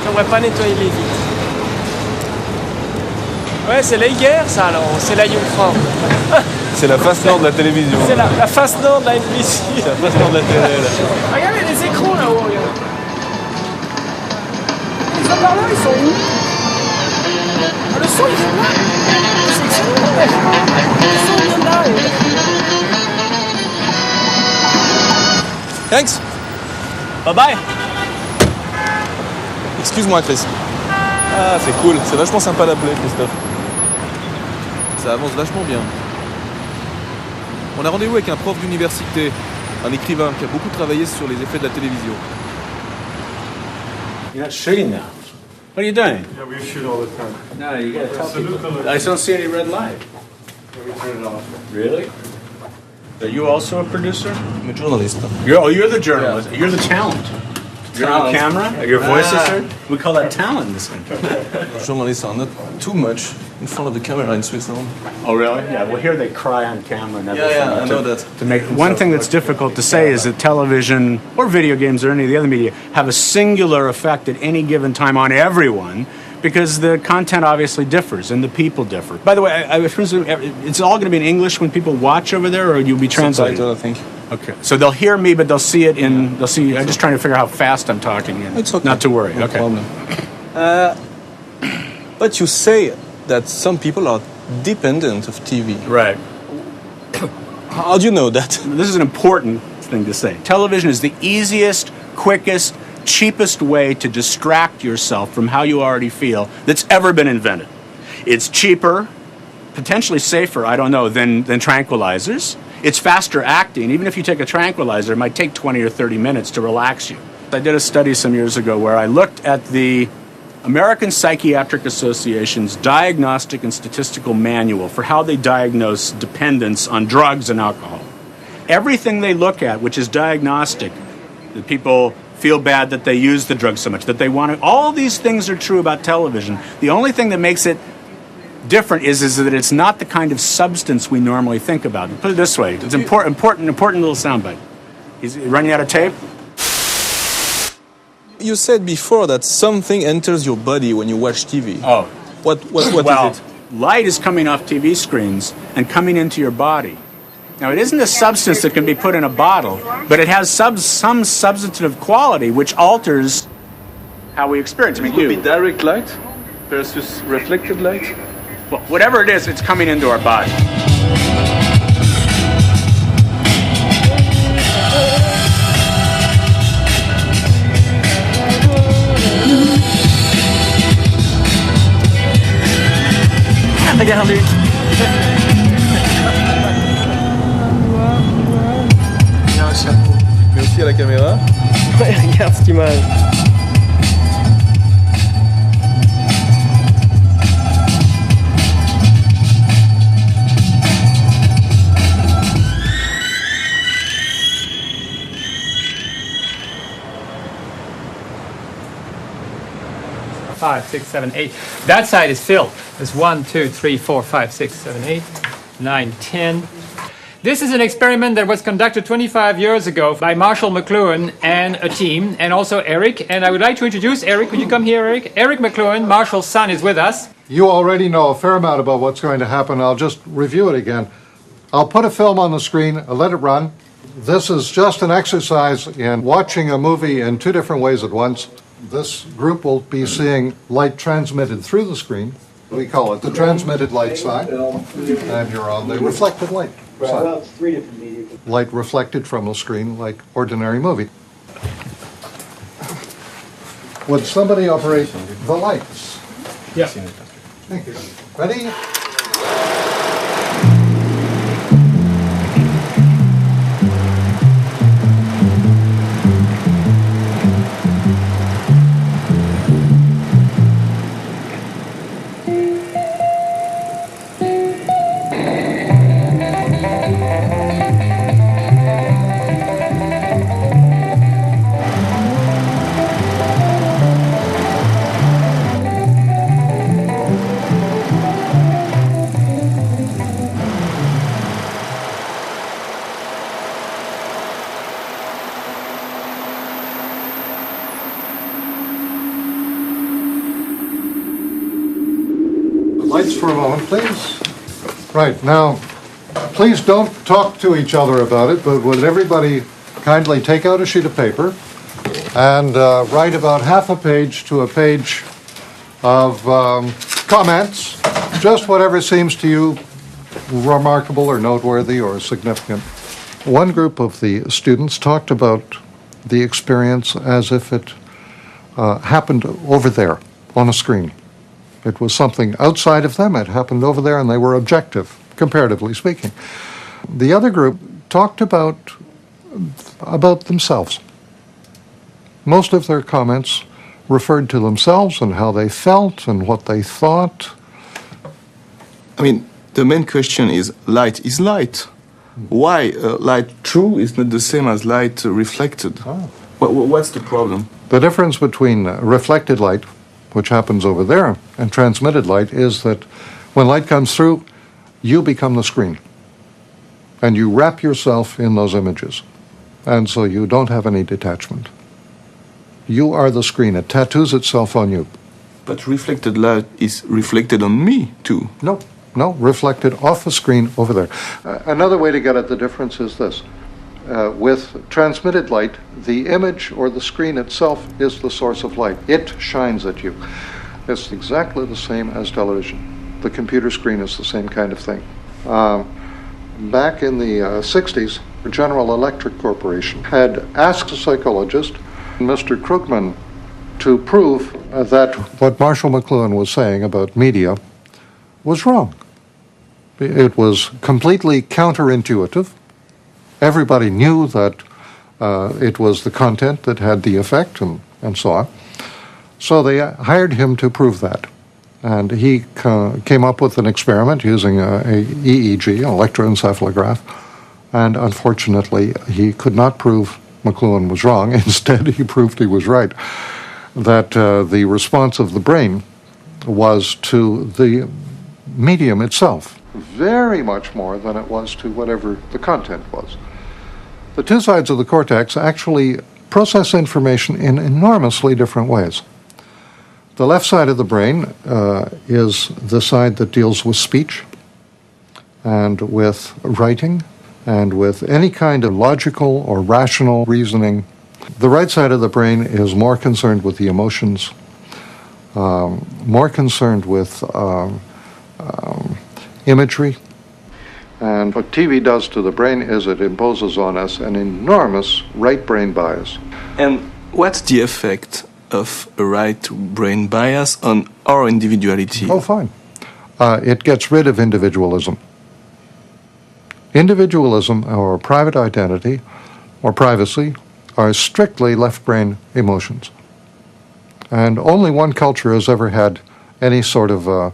J'aimerais pas nettoyer les vitres. Ouais, c'est la guerre ça alors, c'est la Jungfrau. C'est la face nord de la télévision. C'est la face nord de la NBC. C'est la face nord de la télé. Là. Regardez les écrans là-haut, regarde. Les haut-parleurs, ils sont où? Ah, le son, il vient là. C'est excellent. Le son vient de là. Thanks. Bye bye. Excuse-moi, Chris. Ah, c'est cool. C'est vachement sympa d'appeler, Christophe. Ça avance vachement bien. On a rendez-vous avec un prof d'université, un écrivain qui a beaucoup travaillé sur les effets de la télévision. You're not shooting now. What are you doing? Yeah, we shoot all the time. No, you gotta tell people. I don't see any red light. Yeah, we turn it off. Really? Are you also a producer? I'm a journalist. You're the journalist. Yeah. You're the talent. You're on camera. Your voice is heard. We call that talent in this country. Journalists are not too much in front of the camera in Switzerland. Oh, really? Yeah. Well, here they cry on camera and everything. Yeah, I know that. To make one thing that's difficult to say is that television or video games or any of the other media have a singular effect at any given time on everyone, because the content obviously differs and the people differ. By the way, I presume it's all going to be in English when people watch over there, or you'll be translating? Subtitle, I think. Okay, so they'll hear me, but they'll see it in. They'll see. I'm just trying to figure out how fast I'm talking. And it's okay. Not to worry. No okay. problem. But you say that some people are dependent of TV. Right. How do you know that? This is an important thing to say. Television is the easiest, quickest, cheapest way to distract yourself from how you already feel that's ever been invented. It's cheaper, potentially safer, I don't know, than tranquilizers. It's faster acting. Even if you take a tranquilizer, it might take 20 or 30 minutes to relax you. I did a study some years ago where I looked at the American Psychiatric Association's Diagnostic and Statistical Manual for how they diagnose dependence on drugs and alcohol. Everything they look at, which is diagnostic, that people feel bad that they use the drug so much, that they want to, all these things are true about television. The only thing that makes it different is that it's not the kind of substance we normally think about. Put it this way, it's important little soundbite. Is it running out of tape? You said before that something enters your body when you watch TV. Oh. What well, is it? Light is coming off TV screens and coming into your body. Now, it isn't a substance that can be put in a bottle, but it has some substantive quality which alters how we experience it. It could be direct light versus reflected light. Well, whatever it is, it's coming into our body. Regarde Luc. Il a un chapeau. Mais aussi à la caméra. Ouais, regarde cette image. Five, 6, 7, 8. That side is filled. There's 1, 2, 3, 4, 5, 6, 7, 8, 9, 10. This is an experiment that was conducted 25 years ago by Marshall McLuhan and a team, and also Eric. And I would like to introduce Eric. Could you come here, Eric? Eric McLuhan, Marshall's son, is with us. You already know a fair amount about what's going to happen. I'll just review it again. I'll put a film on the screen, I'll let it run. This is just an exercise in watching a movie in two different ways at once. This group will be seeing light transmitted through the screen. We call it the transmitted light side, and you're on the reflected light side. Light reflected from the screen like ordinary movie. Would somebody operate the lights? Yeah. Thank you. Ready? Lights for a moment, please. Right, now, please don't talk to each other about it, but would everybody kindly take out a sheet of paper and write about half a page to a page of comments, just whatever seems to you remarkable or noteworthy or significant. One group of the students talked about the experience as if it happened over there on a screen. It was something outside of them, it happened over there, and they were objective, comparatively speaking. The other group talked about themselves. Most of their comments referred to themselves and how they felt and what they thought. I mean, the main question is light is light. Why light true is not the same as light reflected? What's the problem? The difference between reflected light, which happens over there, and transmitted light is that when light comes through, you become the screen. And you wrap yourself in those images. And so you don't have any detachment. You are the screen. It tattoos itself on you. But reflected light is reflected on me, too. No, reflected off the screen over there. Another way to get at the difference is this. With transmitted light, the image or the screen itself is the source of light. It shines at you. It's exactly the same as television. The computer screen is the same kind of thing. Back in the 60s, General Electric Corporation had asked a psychologist, Mr. Krugman, to prove that what Marshall McLuhan was saying about media was wrong. It was completely counterintuitive. Everybody knew that it was the content that had the effect and so on. So they hired him to prove that. And he came up with an experiment using a EEG, an electroencephalograph. And unfortunately, he could not prove McLuhan was wrong. Instead, he proved he was right. That the response of the brain was to the medium itself, very much more than it was to whatever the content was. The two sides of the cortex actually process information in enormously different ways. The left side of the brain is the side that deals with speech and with writing and with any kind of logical or rational reasoning. The right side of the brain is more concerned with the emotions, more concerned with imagery. And what TV does to the brain is it imposes on us an enormous right brain bias. And what's the effect of a right brain bias on our individuality? Oh, fine. It gets rid of individualism. Individualism, or private identity, or privacy, are strictly left brain emotions. And only one culture has ever had any sort of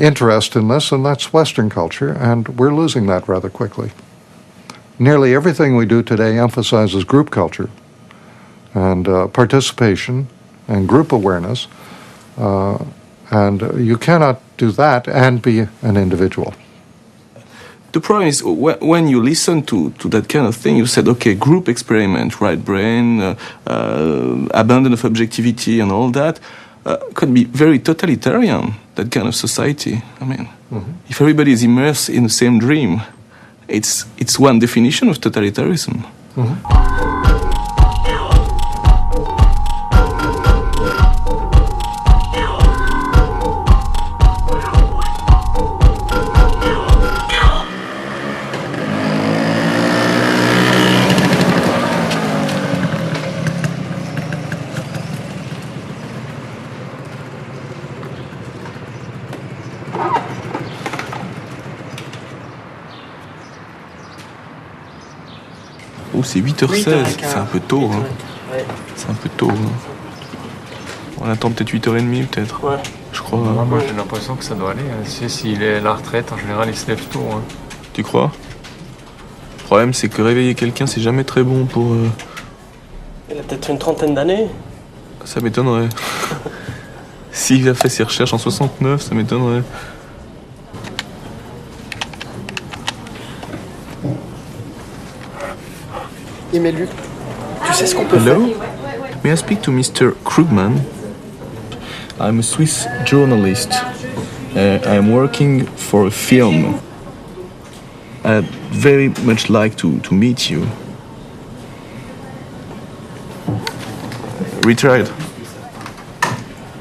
interest in this, and that's Western culture, and we're losing that rather quickly. Nearly everything we do today emphasizes group culture and participation and group awareness, and you cannot do that and be an individual. The problem is when you listen to that kind of thing, you said, okay, group experiment, right brain, abandon of objectivity and all that, could be very totalitarian, that kind of society. I mean, if everybody is immersed in the same dream, it's one definition of totalitarianism. Oh, c'est 8h16, c'est un peu tôt. Hein. C'est un peu tôt. Hein. On attend peut-être 8h30, peut-être. Ouais. Je crois. Moi, j'ai l'impression que ça doit aller. Tu sais, s'il est à la retraite, en général, il se lève tôt. Hein. Tu crois? Le problème, c'est que réveiller quelqu'un, c'est jamais très bon pour... Il a peut-être une trentaine d'années. Ça m'étonnerait. S'il a fait ses recherches en 69, ça m'étonnerait. Mais Luc, tu sais ce qu'on peut faire? Hello? May I speak to Mr. Krugman? I'm a Swiss journalist. I'm working for a film. I'd very much like to meet you. Retired.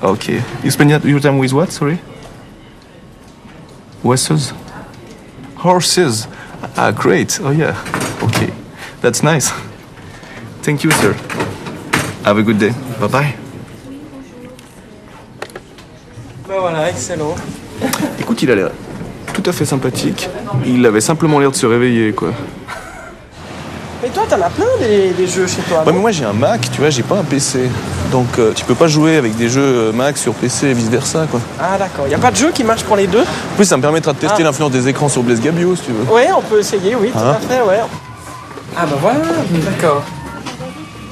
Okay. You spend your time with what, sorry? Horses? Horses? Ah, great. Oh, yeah. Okay. That's nice. Thank you, sir. Have a good day. Bye-bye. Ben voilà, excellent. Écoute, il a l'air tout à fait sympathique. Il avait simplement l'air de se réveiller, quoi. Mais toi, t'en as plein des jeux chez toi. Ouais, mais moi j'ai un Mac, tu vois, j'ai pas un PC. Donc tu peux pas jouer avec des jeux Mac sur PC et vice-versa, quoi. Ah d'accord, y a pas de jeu qui marche pour les deux? En plus, ça me permettra de tester l'influence des écrans sur Blaise Gabbio, si tu veux. Ouais, on peut essayer, oui, tout à fait, ouais. Ah bah voilà, d'accord.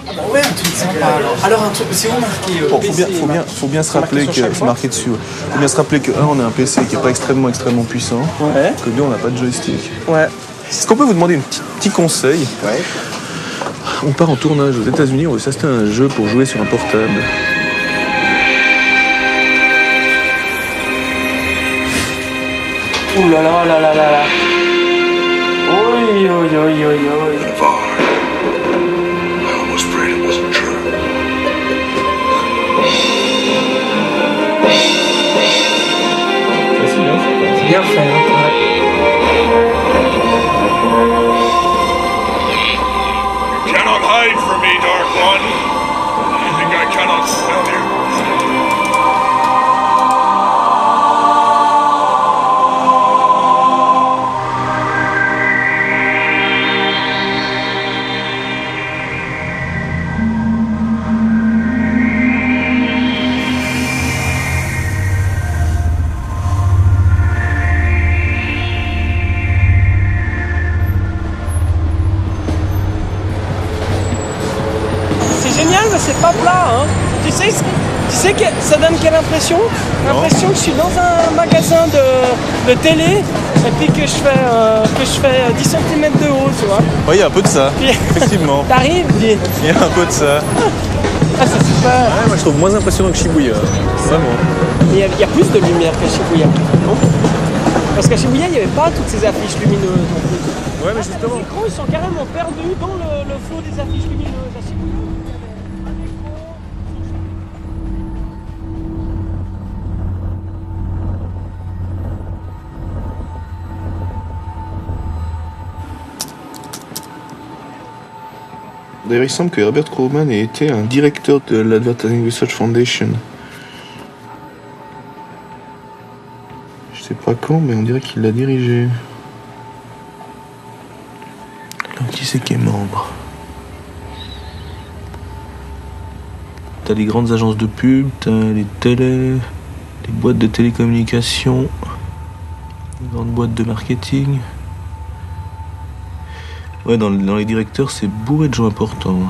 Ah bah ouais, un truc sympa alors. Un truc, c'est où marqué Bon, PC, faut bien se rappeler que c'est marqué dessus. Faut bien se rappeler que un, on a un PC qui est pas extrêmement puissant. Ouais. Que deux, on n'a pas de joystick. Ouais. Est-ce qu'on peut vous demander un petit conseil? Ouais. On part en tournage aux États-Unis, on veut s'acheter un jeu pour jouer sur un portable. Ouh là là là là là là. Oi oi oi oi oi. I almost prayed it wasn't true. C'est bien fait, hein. You cannot hide from me, Dark One. You think I cannot smell you? C'est pas plat, hein. Tu sais que ça donne quelle impression? L'impression que je suis dans un magasin de télé et puis que je fais 10 cm de haut, tu vois. Oui, il y a un peu de ça, effectivement. T'arrives, dis. Il y a un peu de ça. Ah, c'est super. Ouais, moi je trouve moins impressionnant que Shibuya, vraiment. Il y a plus de lumière qu'à Shibuya. Parce qu'à Shibuya, il n'y avait pas toutes ces affiches lumineuses. Ouais, mais justement. Les écrans, ils sont carrément perdus dans le flot des affiches lumineuses à Shibuya. D'ailleurs, il semble que Herbert Krugman ait été un directeur de l'Advertising Research Foundation. Je sais pas quand, mais on dirait qu'il l'a dirigé. Alors, qui c'est qui est membre? T'as les grandes agences de pub, t'as les télés, les boîtes de télécommunications, les grandes boîtes de marketing. Ouais, dans les directeurs, c'est bourré de gens importants.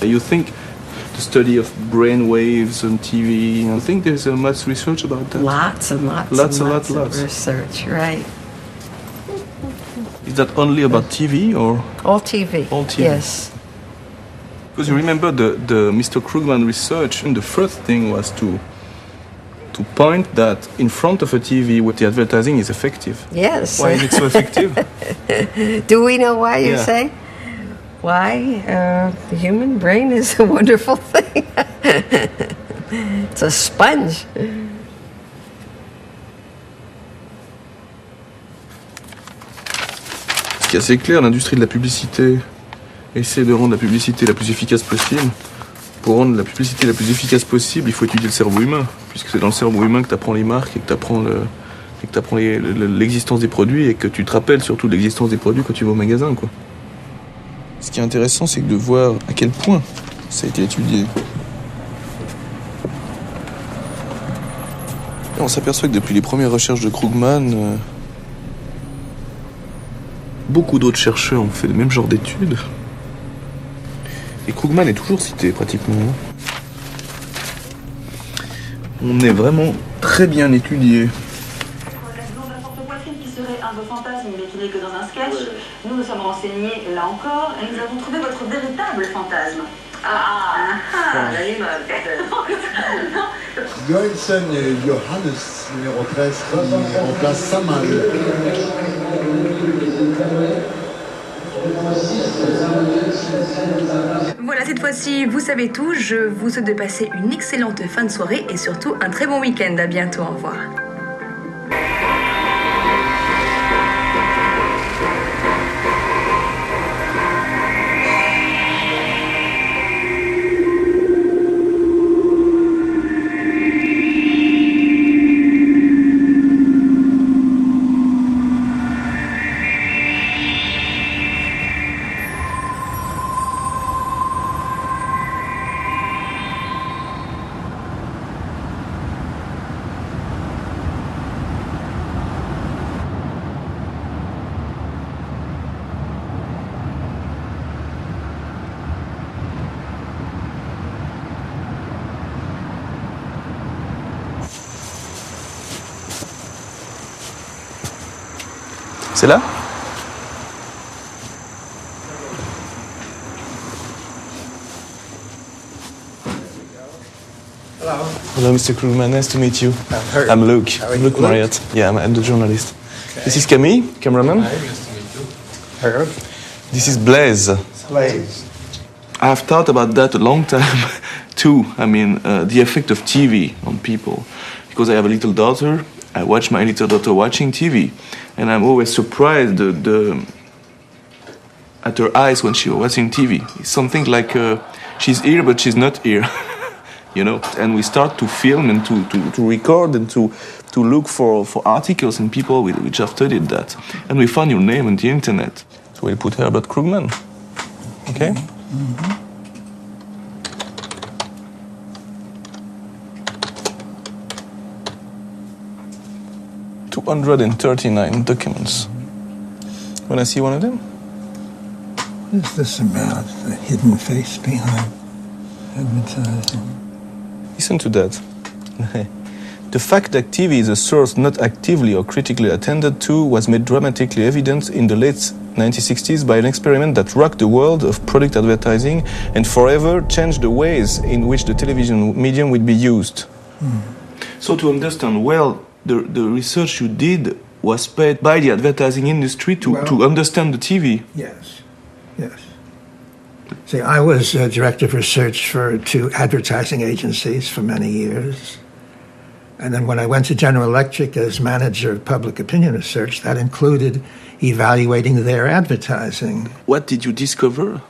You think the study of brain waves on TV, I think there's much research about that. Lots and lots of research, right. Is that only about TV or? All TV. All TV. Yes. Because you remember the Mr. Krugman research, and the first thing was to point that in front of a TV what the advertising is effective. Yes. Why is it so effective? Do we know why you say? Why? The human brain is a wonderful thing. It's a sponge. Ce qui est assez clair, l'industrie de la publicité essaie de rendre la publicité la plus efficace possible. Pour rendre la publicité la plus efficace possible, il faut étudier le cerveau humain, puisque c'est dans le cerveau humain que tu apprends les marques et que tu apprends l'existence des produits et que tu te rappelles surtout de l'existence des produits quand tu vas au magasin, quoi. Ce qui est intéressant, c'est de voir à quel point ça a été étudié. Et on s'aperçoit que depuis les premières recherches de Krugman, beaucoup d'autres chercheurs ont fait le même genre d'études. Et Krugman est toujours cité, pratiquement. On est vraiment très bien étudié. Qui serait un de vos fantasmes, mais qui n'est que dans un sketch. Nous nous sommes renseignés là encore et nous avons trouvé votre véritable fantasme. La limonade, Johansen Johannes, numéro 13, qui remplace Samal. Voilà, cette fois-ci, vous savez tout. Je vous souhaite de passer une excellente fin de soirée et surtout un très bon week-end. À bientôt, au revoir. C'est là? Hello, Mr. Krugman. Nice to meet you. I'm Luke. I'm Luke Marriott. Yeah, I'm the journalist. Okay. This is Camille, cameraman. Hi, nice to meet you. Herb. This is Blaise. Blaise. I've thought about that a long time, too. I mean, the effect of TV on people. Because I have a little daughter, I watch my little daughter watching TV. And I'm always surprised at her eyes when she's watching TV. It's something like she's here, but she's not here. You know, and we start to film and to record and to look for articles and people which have studied that. And we found your name on the internet. So we'll put Herbert Krugman. Okay? Mm-hmm. 239 documents. When I see one of them? What is this about? The hidden face behind advertising. Listen to that. The fact that TV is a source not actively or critically attended to was made dramatically evident in the late 1960s by an experiment that rocked the world of product advertising and forever changed the ways in which the television medium would be used. So to understand well, the research you did was paid by the advertising industry to understand the TV. Yes, yes. See, I was director of research for 2 advertising agencies for many years. And then when I went to General Electric as manager of public opinion research, that included evaluating their advertising. What did you discover?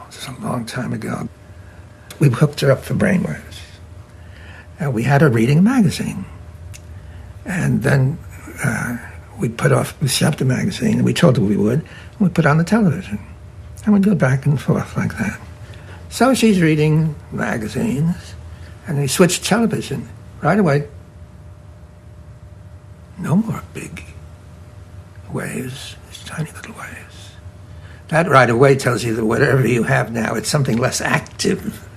This is a long time ago. We hooked her up for brainwaves. We had her reading a magazine. And then we shoved the magazine, and we told her we would, and we put it on the television. And we'd go back and forth like that. So she's reading magazines, and we switched television right away. No more big waves, these tiny little waves. That right away tells you that whatever you have now, it's something less active.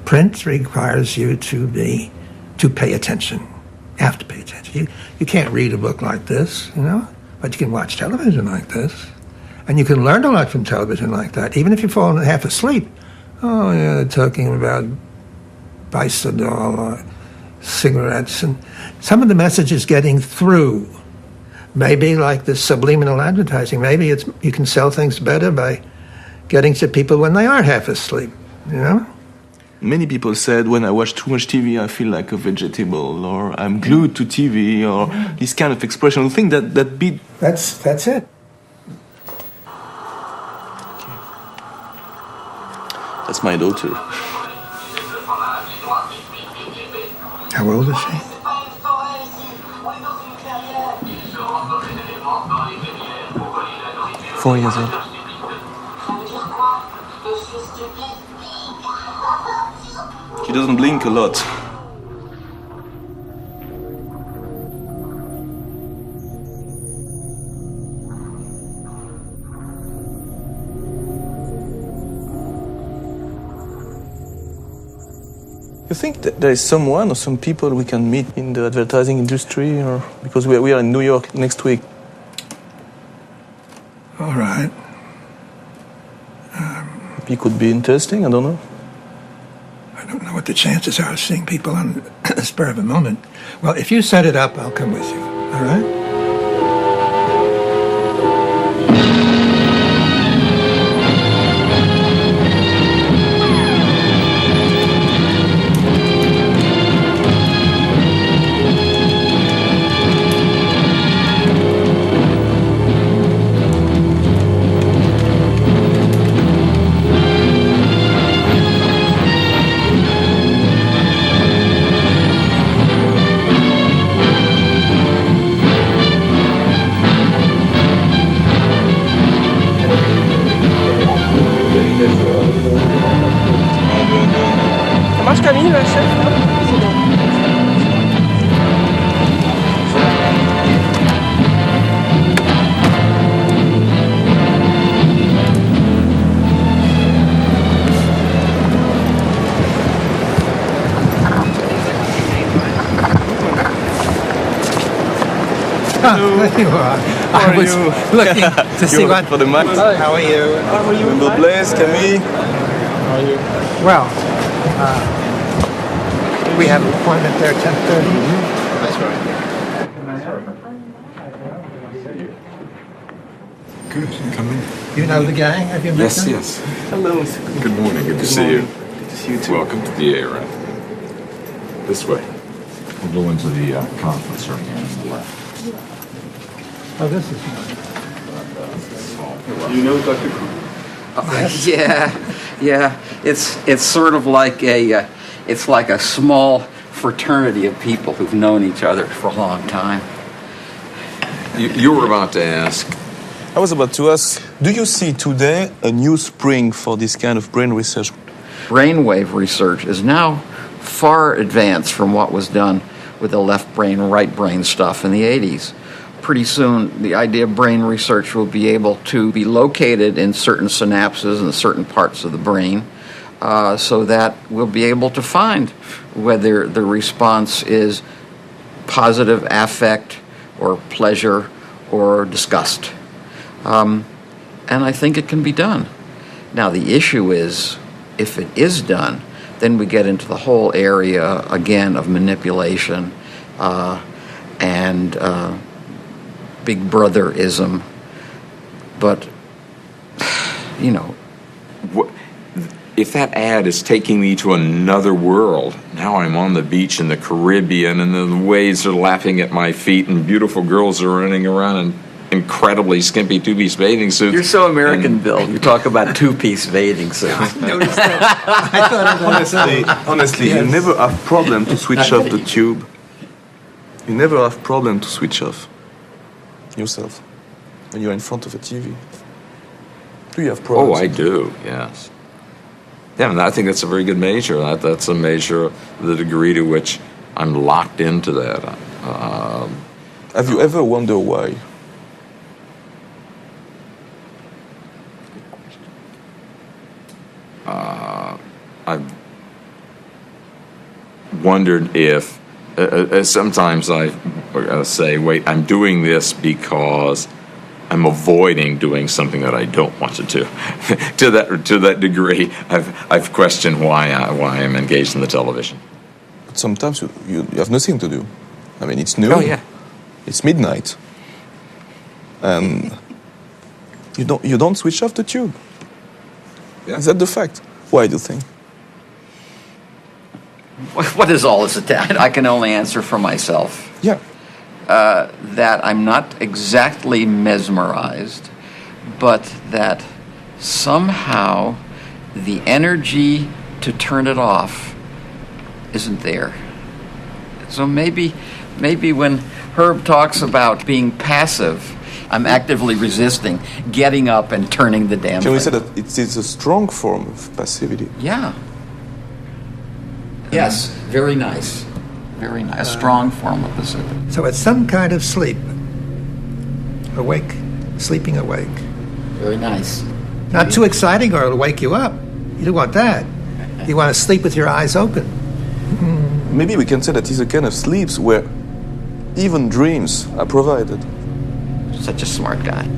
Print requires you to pay attention. You have to pay attention. You can't read a book like this, you know, but you can watch television like this. And you can learn a lot from television like that, even if you're falling half asleep. Oh, yeah, they're talking about Bisodol or cigarettes. And some of the message is getting through. Maybe like this subliminal advertising. Maybe you can sell things better by getting to people when they are half asleep, you know? Many people said, when I watch too much TV, I feel like a vegetable, or I'm glued to TV, or this kind of expression. I think that beat... That's it. That's my daughter. How old is she? 4 years old. She doesn't blink a lot. You think that there is someone or some people we can meet in the advertising industry, or because we are in New York next week? All right. It could be interesting, I don't know. I don't know what the chances are of seeing people on the spur of a moment. Well, if you set it up, I'll come with you. All right? Ça marche Camille, le chef? There you are. I was looking to see what... For the Mac. How are you? How are you? Remember Blaise, Camille? How are you? Well, we have an appointment there at 10:30. That's right. Good. Come in. You know the gang? Have you met them? Yes. Hello. Good morning. Good to see you. Good to see you too. Welcome to the A-Run. This way. We'll go into the conference room here on the left. Oh, this is nice. You know Dr. Cook? Yeah. It's sort of like it's like a small fraternity of people who've known each other for a long time. You were about to ask. I was about to ask, do you see today a new spring for this kind of brain research? Brainwave research is now far advanced from what was done with the left brain, right brain stuff in the 80s. Pretty soon, the idea of brain research will be able to be located in certain synapses in certain parts of the brain, so that we'll be able to find whether the response is positive affect or pleasure or disgust. And I think it can be done. Now, the issue is, if it is done, then we get into the whole area, again, of manipulation and big brotherism. But, you know. If that ad is taking me to another world, now I'm on the beach in the Caribbean and the waves are lapping at my feet and beautiful girls are running around in incredibly skimpy two-piece bathing suits. You're so American, Bill. You talk about two-piece bathing suits. Honestly, you never have problem to switch off the tube. You never have problem to switch off yourself when you're in front of a TV. Do you have problems? Oh, I do, yes. Yeah, and I think that's a very good measure. That's a measure of the degree to which I'm locked into that. Have you ever wondered why? I've wondered if sometimes I say, wait, I'm doing this because I'm avoiding doing something that I don't want to do. to that degree, I've questioned why I'm engaged in the television. But sometimes you have nothing to do. I mean, it's noon. Oh yeah. It's midnight, and you don't switch off the tube. Yeah. Is that the fact? Why do you think? What is all this? I can only answer for myself. Yeah. That I'm not exactly mesmerized, but that somehow the energy to turn it off isn't there. So maybe when Herb talks about being passive, I'm actively resisting getting up and turning the damn thing. Can we say that it's a strong form of passivity? Yeah. Yes, very nice. Very nice. A strong form of passivity. So it's some kind of sleep. Awake. Sleeping awake. Very nice. Not too exciting or it'll wake you up. You don't want that. You want to sleep with your eyes open. Maybe we can say that it's a kind of sleeps where even dreams are provided. Such a smart guy.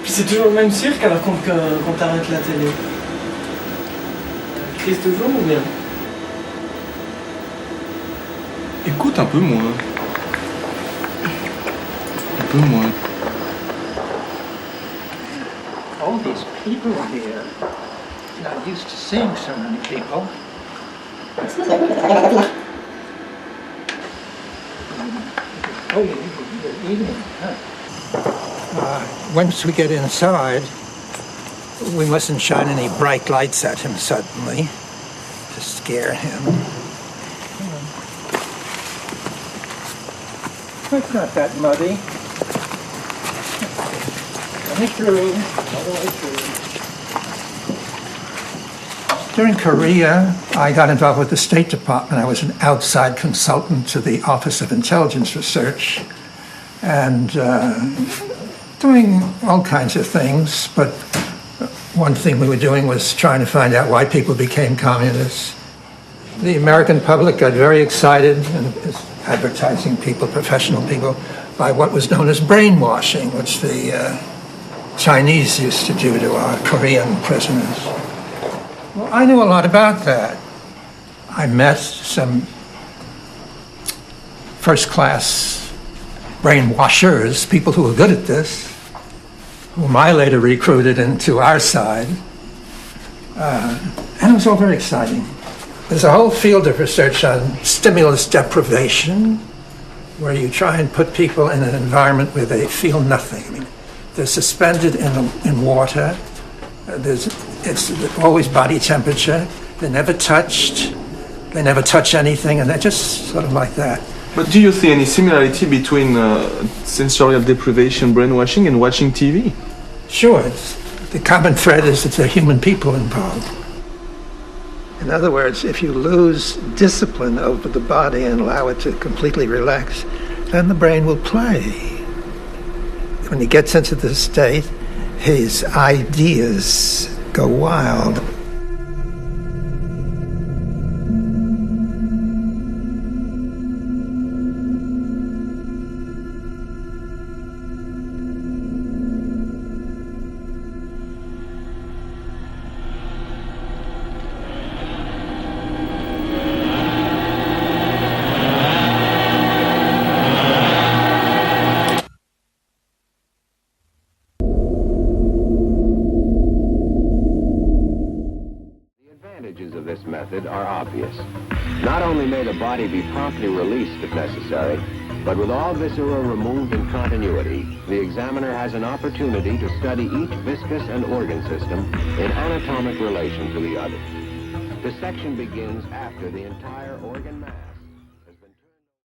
Puis c'est toujours le même cirque alors qu'on t'arrête la télé. Crise toujours ou bien? Écoute un peu moins. Un peu moins. All these people here, not used to seeing so many people. Oh, you're eating, huh? Once we get inside, we mustn't shine any bright lights at him suddenly to scare him. It's not that muddy. Coming through, all the way through. During Korea, I got involved with the State Department. I was an outside consultant to the Office of Intelligence Research, and doing all kinds of things, but one thing we were doing was trying to find out why people became communists. The American public got very excited, and advertising people, professional people, by what was known as brainwashing, which the Chinese used to do to our Korean prisoners. Well, I knew a lot about that. I met some first-class brainwashers, people who were good at this, whom I later recruited into our side. And it was all very exciting. There's a whole field of research on stimulus deprivation, where you try and put people in an environment where they feel nothing. I mean, they're suspended in water. It's always body temperature. They're never touched. They never touch anything, and they're just sort of like that. But do you see any similarity between sensorial deprivation, brainwashing, and watching TV? Sure. The common thread is that there are human people involved. In other words, if you lose discipline over the body and allow it to completely relax, then the brain will play. When he gets into this state, his ideas go wild. Are obvious. Not only may the body be promptly released if necessary, but with all viscera removed in continuity, the examiner has an opportunity to study each viscous and organ system in anatomic relation to the other. Dissection begins after the entire organ